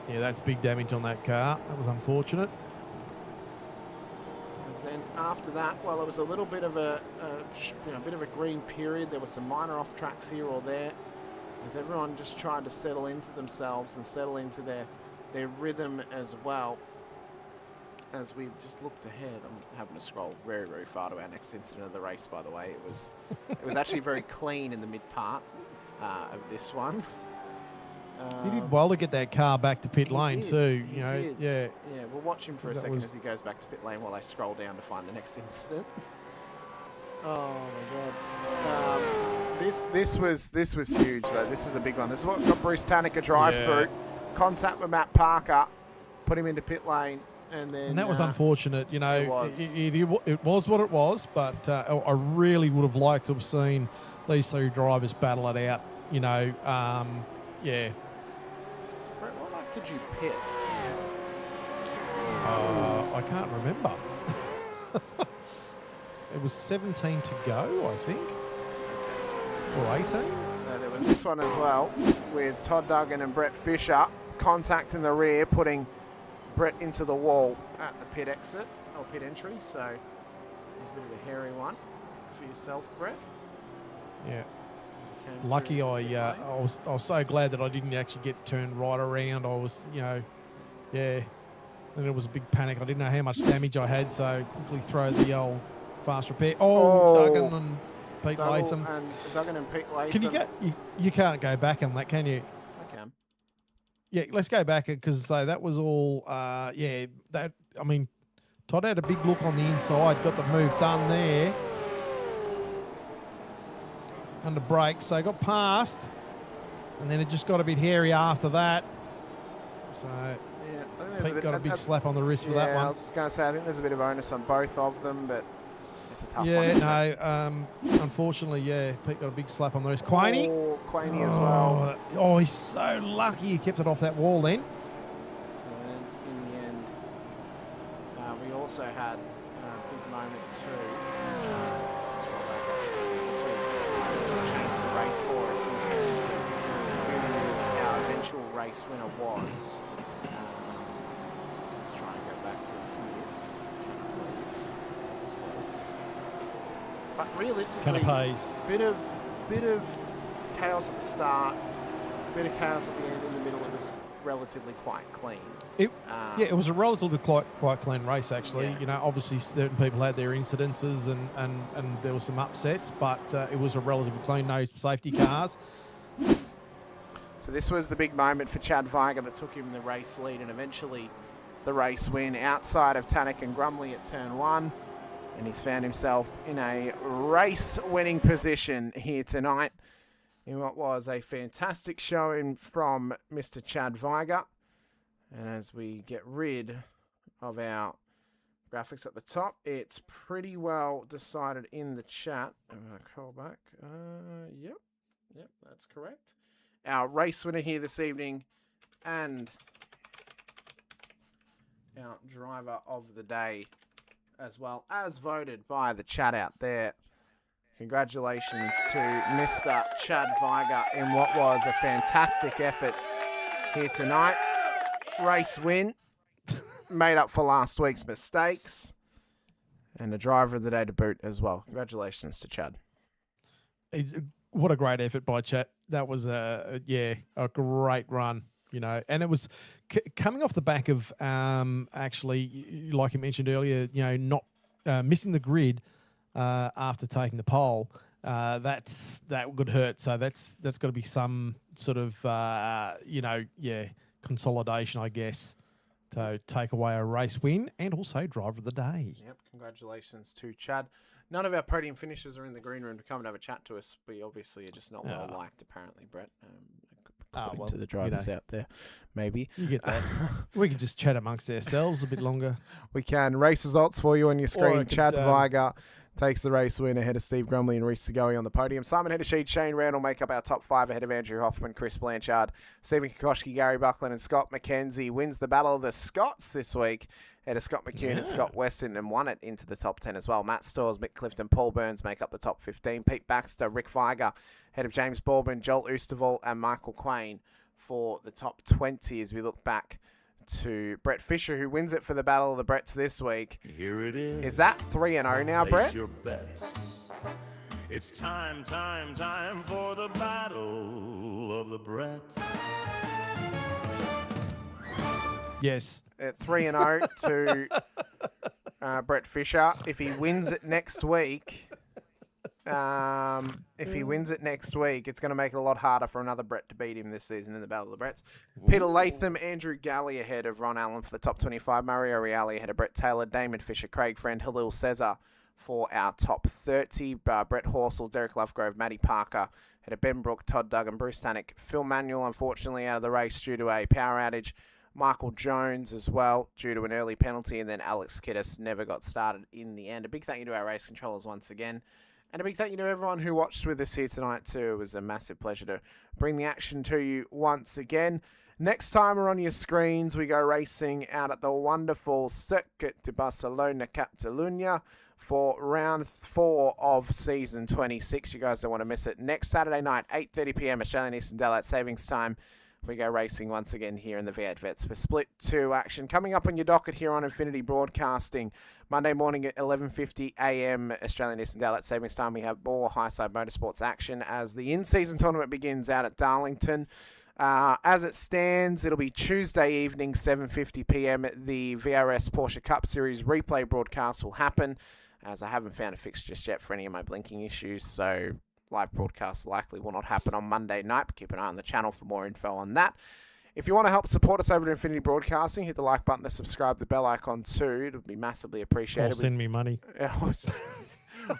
that's big damage on that car. That was unfortunate. And then after that, well, it was a little bit of a bit of a green period. There were some minor off tracks here or there, as everyone just tried to settle into themselves and settle into their rhythm as well. As we just looked ahead, I'm having to scroll very, very far to our next incident of the race, by the way. It was actually very clean in the mid part of this one. He did well to get that car back to pit lane too. You know, yeah. We'll watch him for a second as he goes back to pit lane while I scroll down to find the next incident. Oh my God! This was huge though. This was a big one. This is what got Bruce Tannock a drive through. Contact with Matt Parker, put him into pit lane. And that was unfortunate, you know. It was what it was, but I really would have liked to have seen these 3 drivers battle it out, you know. Brett, what lap did you pit? I can't remember. It was 17 to go, I think, or 18. So there was this one as well with Todd Duggan and Brett Fisher. Contact in the rear, putting Brett into the wall at the pit exit, or pit entry, so there's a bit of a hairy one for yourself, Brett. Yeah. Lucky I was so glad that I didn't actually get turned right around. I was, you know, and it was a big panic. I didn't know how much damage I had, so quickly throw the old fast repair. Duggan and Pete Latham. Duggan and Pete Latham. Can you get? You can't go back on that, can you? I can. Yeah, let's go back because that was all. That I mean, Todd had a big look on the inside, got the move done there under brakes, so got past, and then it just got a bit hairy after that. So Pete got a big slap on the wrist for that one. I was going to say I think there's a bit of onus on both of them, but it's a tough one. Yeah, unfortunately, Pete got a big slap on the wrist. Quaney as well. Oh, he's so lucky he kept it off that wall then. And in the end, we also had a big moment too. Scroll back actually. This was changed the race for us in terms of who our eventual race winner was. Let's try and go back to it here, please. But realistically, bit of chaos at the start, bit of chaos at the end. In the middle, it was relatively quite clean. Yeah, it was a relatively quite clean race, actually. Yeah. You know, obviously certain people had their incidences and there were some upsets, but it was a relatively clean, no safety cars. So this was the big moment for Chad Viger that took him the race lead and eventually the race win outside of Tannock and Grumley at turn 1. And he's found himself in a race-winning position here tonight in what was a fantastic showing from Mr. Chad Viger. And as we get rid of our graphics at the top, it's pretty well decided in the chat. I'm going to call back. Yep, that's correct. Our race winner here this evening and our driver of the day, as well as voted by the chat out there. Congratulations to Mr. Chad Viger in what was a fantastic effort here tonight. Race win, made up for last week's mistakes, and the driver of the day to boot as well. Congratulations to Chad. What a great effort by Chad. That was a great run. You know, and it was coming off the back of actually, like you mentioned earlier, you know, not missing the grid after taking the pole. That would hurt. So that's got to be some sort of consolidation, I guess, to take away a race win and also driver of the day. Yep, congratulations to Chad. None of our podium finishers are in the green room to come and have a chat to us. We obviously are just not well liked, apparently, Brett. To the drivers out there, maybe. You get that. We can just chat amongst ourselves a bit longer. We can. Race results for you on your screen. Chad Viger takes the race win ahead of Steve Grumley and Reece Segoe on the podium. Simon Hedesheed, Shane Randall make up our top 5 ahead of Andrew Hoffman, Chris Blanchard, Stephen Kokoschke, Gary Buckland and Scott McKenzie. Wins the Battle of the Scots this week ahead of Scott McCune and Scott Weston, and won it into the top 10 as well. Matt Stores, Mick Clifton, Paul Burns make up the top 15. Pete Baxter, Rick Viger ahead of James Baldwin, Joel Oosterval and Michael Quain for the top 20 as we look back to Brett Fisher, who wins it for the Battle of the Bretts this week. Here it is. Is that 3-0 now, Brett? Place your bets. It's time for the Battle of the Bretts. Yes. 3-0 to Brett Fisher. If he wins it next week, it's going to make it a lot harder for another Brett to beat him this season in the Battle of the Bretts. Peter Latham, Andrew Galley ahead of Ron Allen for the top 25. Mario Reale ahead of Brett Taylor, Damon Fisher, Craig Friend, Halil Cesar for our top 30. Brett Horsell, Derek Lovegrove, Matty Parker ahead of Ben Brook, Todd Duggan, Bruce Tannock, Phil Manuel, unfortunately out of the race due to a power outage. Michael Jones as well, due to an early penalty, and then Alex Kiddis never got started in the end. A big thank you to our race controllers once again. And a big thank you to everyone who watched with us here tonight too. It was a massive pleasure to bring the action to you once again. Next time we're on your screens, we go racing out at the wonderful Circuit de Barcelona, Catalunya for round 4 of season 26. You guys don't want to miss it. Next Saturday night, 8:30 p.m. Australian Eastern Daylight Savings Time. We go racing once again here in the V8 Vets for Split 2 action. Coming up on your docket here on Infinity Broadcasting, Monday morning at 11:50 a.m. Australian Eastern Daylight Savings Time, we have more high-side motorsports action as the in-season tournament begins out at Darlington. As it stands, it'll be Tuesday evening, 7:50 p.m. The VRS Porsche Cup Series replay broadcast will happen, as I haven't found a fix just yet for any of my blinking issues, so live broadcast likely will not happen on Monday night, but keep an eye on the channel for more info on that. If you want to help support us over at Infinity Broadcasting, hit the like button, the subscribe, the bell icon too. It would be massively appreciated. Or send me money.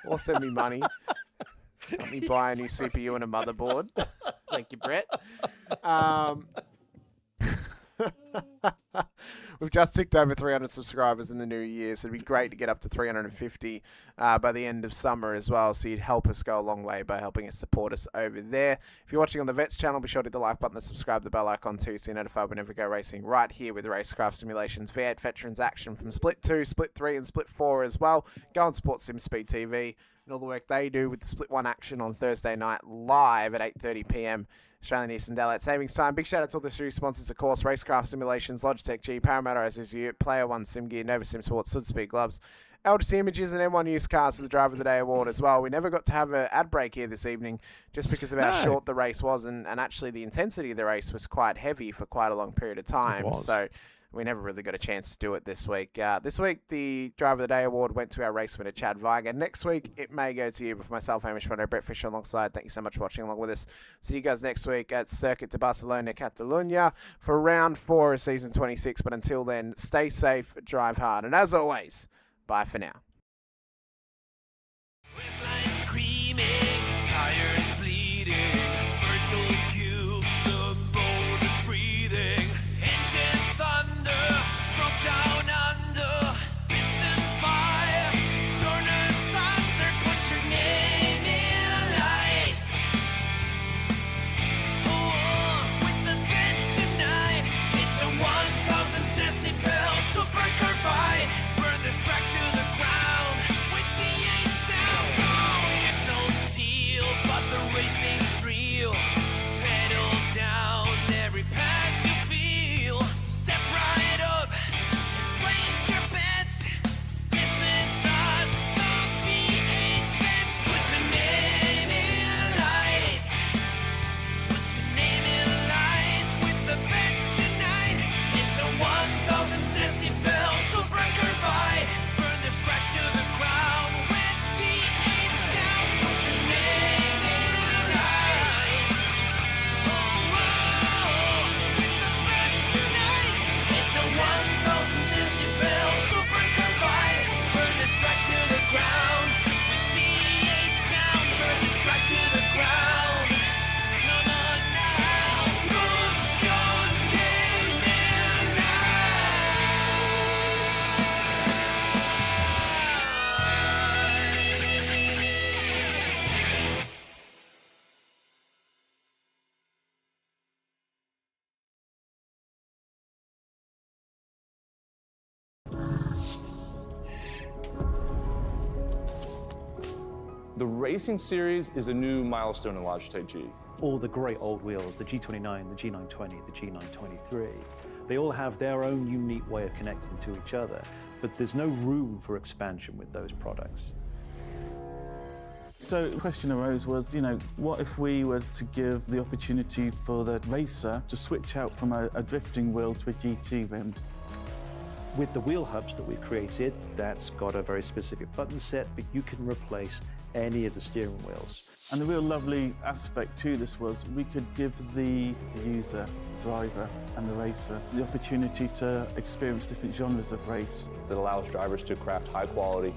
Or send me money. Let me buy a new CPU and a motherboard. Thank you, Brett. We've just ticked over 300 subscribers in the new year, so it'd be great to get up to 350 by the end of summer as well. So you'd help us go a long way by helping us support us over there. If you're watching on the Vets channel, be sure to hit the like button and subscribe, the bell icon too, so you're notified whenever we go racing right here with Racecraft Simulations V8 Veterans action from Split 2, Split 3 and Split 4 as well. Go and support Simspeed TV and all the work they do with the Split 1 action on Thursday night live at 8:30 PM Australian Eastern Daylight Savings Time. Big shout out to all the series sponsors, of course, Racecraft Simulations, Logitech G, Parramatta Isuzu Ute, Player One Sim Gear, Nova Simsports, Südspeed Gloves, LGC Images, and M1 Used Cars for the Driver of the Day award as well. We never got to have an ad break here this evening just because of how short the race was, and actually the intensity of the race was quite heavy for quite a long period of time. So we never really got a chance to do it this week. This week, the Driver of the Day award went to our race winner, Chad Viger. Next week, it may go to you, but for myself, Hamish Munro Brett Fisher alongside. Thank you so much for watching along with us. See you guys next week at Circuit de Barcelona, Catalunya for round 4 of season 26. But until then, stay safe, drive hard, and as always, bye for now. With lights screaming, tires bleeding, virtual cubes, the motor's breathing, engine thunder from down under, piston fire, turn asunder, put your name in lights. Oh, with the Vets tonight, it's a 1,000 decibel super curve fight, burn this track to the ground with V8 sound. You're so steel, but the racing's real. Pedal down every pass you feel. Step right up and place your bets. This is us, the V8 Vets. Put your name in lights. Put your name in lights with the Vets tonight. It's a 1,000 decibel super curve fight. Burn this track to the ground with V8 sound. Put your name in lights. Oh, with the Vets tonight. It's a 1,000 decibel super curve fight. Burn this track to the ground with V8 sound. Burn this track to the ground. Come on now, put your name in lights. The Racing Series is a new milestone in Logitech G. All the great old wheels, the G29, the G920, the G923, they all have their own unique way of connecting to each other, but there's no room for expansion with those products. So the question arose was, what if we were to give the opportunity for the racer to switch out from a drifting wheel to a GT rim? With the wheel hubs that we've created, that's got a very specific button set, but you can replace any of the steering wheels. And the real lovely aspect to this was we could give the user, driver and the racer the opportunity to experience different genres of race. That allows drivers to craft high quality,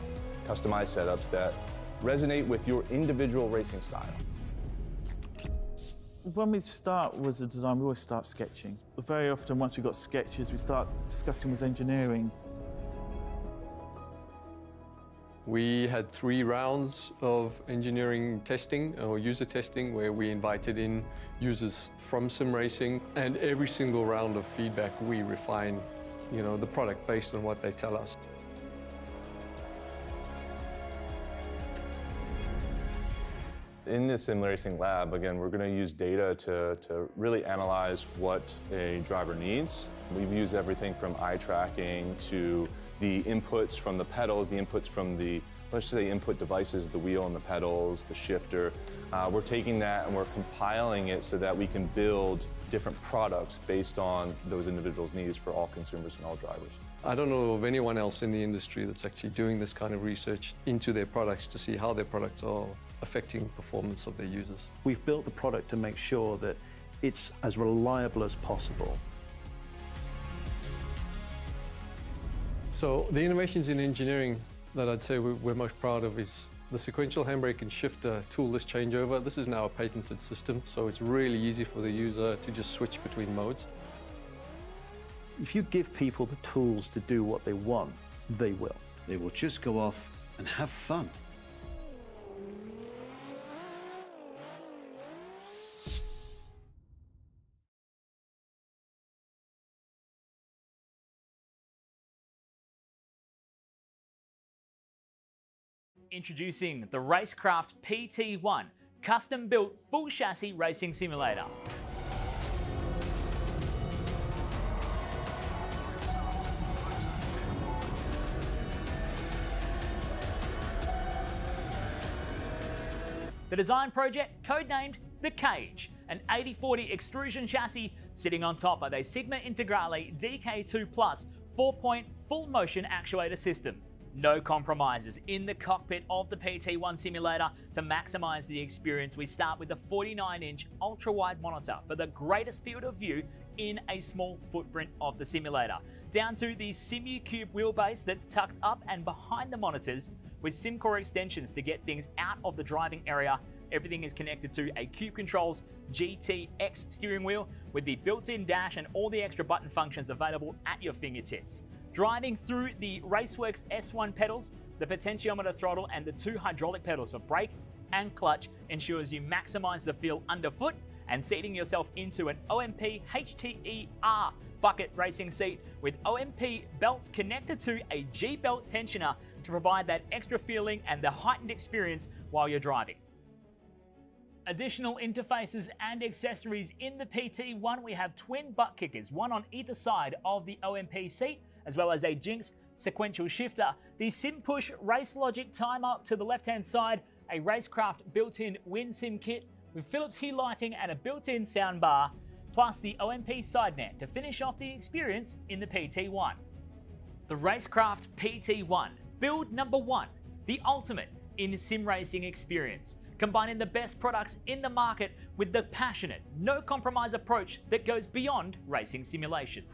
customized setups that resonate with your individual racing style. When we start with the design, we always start sketching. Very often, once we've got sketches, we start discussing with engineering. We had 3 rounds of engineering testing or user testing where we invited in users from sim racing, and every single round of feedback we refine, the product based on what they tell us. In the sim racing lab, again, we're going to use data to really analyze what a driver needs. We've used everything from eye tracking to the inputs from the pedals, the inputs from the, let's say, input devices, the wheel and the pedals, the shifter. We're taking that and we're compiling it so that we can build different products based on those individuals' needs for all consumers and all drivers. I don't know of anyone else in the industry that's actually doing this kind of research into their products to see how their products are affecting performance of their users. We've built the product to make sure that it's as reliable as possible. So the innovations in engineering that I'd say we're most proud of is the sequential handbrake and shifter toolless changeover. This is now a patented system, so it's really easy for the user to just switch between modes. If you give people the tools to do what they want, they will. They will just go off and have fun. Introducing the Rackraft PT1, custom-built full chassis racing simulator. The design project, codenamed The Cage, an 80/40 extrusion chassis sitting on top of a Sigma Integrale DK2 Plus 4-point full motion actuator system. No compromises in the cockpit of the PT1 simulator. To maximize the experience, we start with the 49-inch ultra-wide monitor for the greatest field of view in a small footprint of the simulator, down to the SimuCube wheelbase that's tucked up and behind the monitors with SimCore extensions to get things out of the driving area. Everything is connected to a Cube Controls GTX steering wheel with the built-in dash and all the extra button functions available at your fingertips. Driving through the Raceworks S1 pedals, the potentiometer throttle and the 2 hydraulic pedals for brake and clutch ensures you maximize the feel underfoot, and seating yourself into an OMP HTER bucket racing seat with OMP belts connected to a G belt tensioner to provide that extra feeling and the heightened experience while you're driving. Additional interfaces and accessories in the PT1, we have twin butt kickers, one on either side of the OMP seat, as well as a Jinx sequential shifter, the SimPush Race Logic timer to the left-hand side, a Racecraft built-in WinSim kit with Philips Hue lighting and a built-in soundbar, plus the OMP side net to finish off the experience in the PT1. The Racecraft PT1, build number 1, the ultimate in sim racing experience, combining the best products in the market with the passionate, no-compromise approach that goes beyond racing simulation.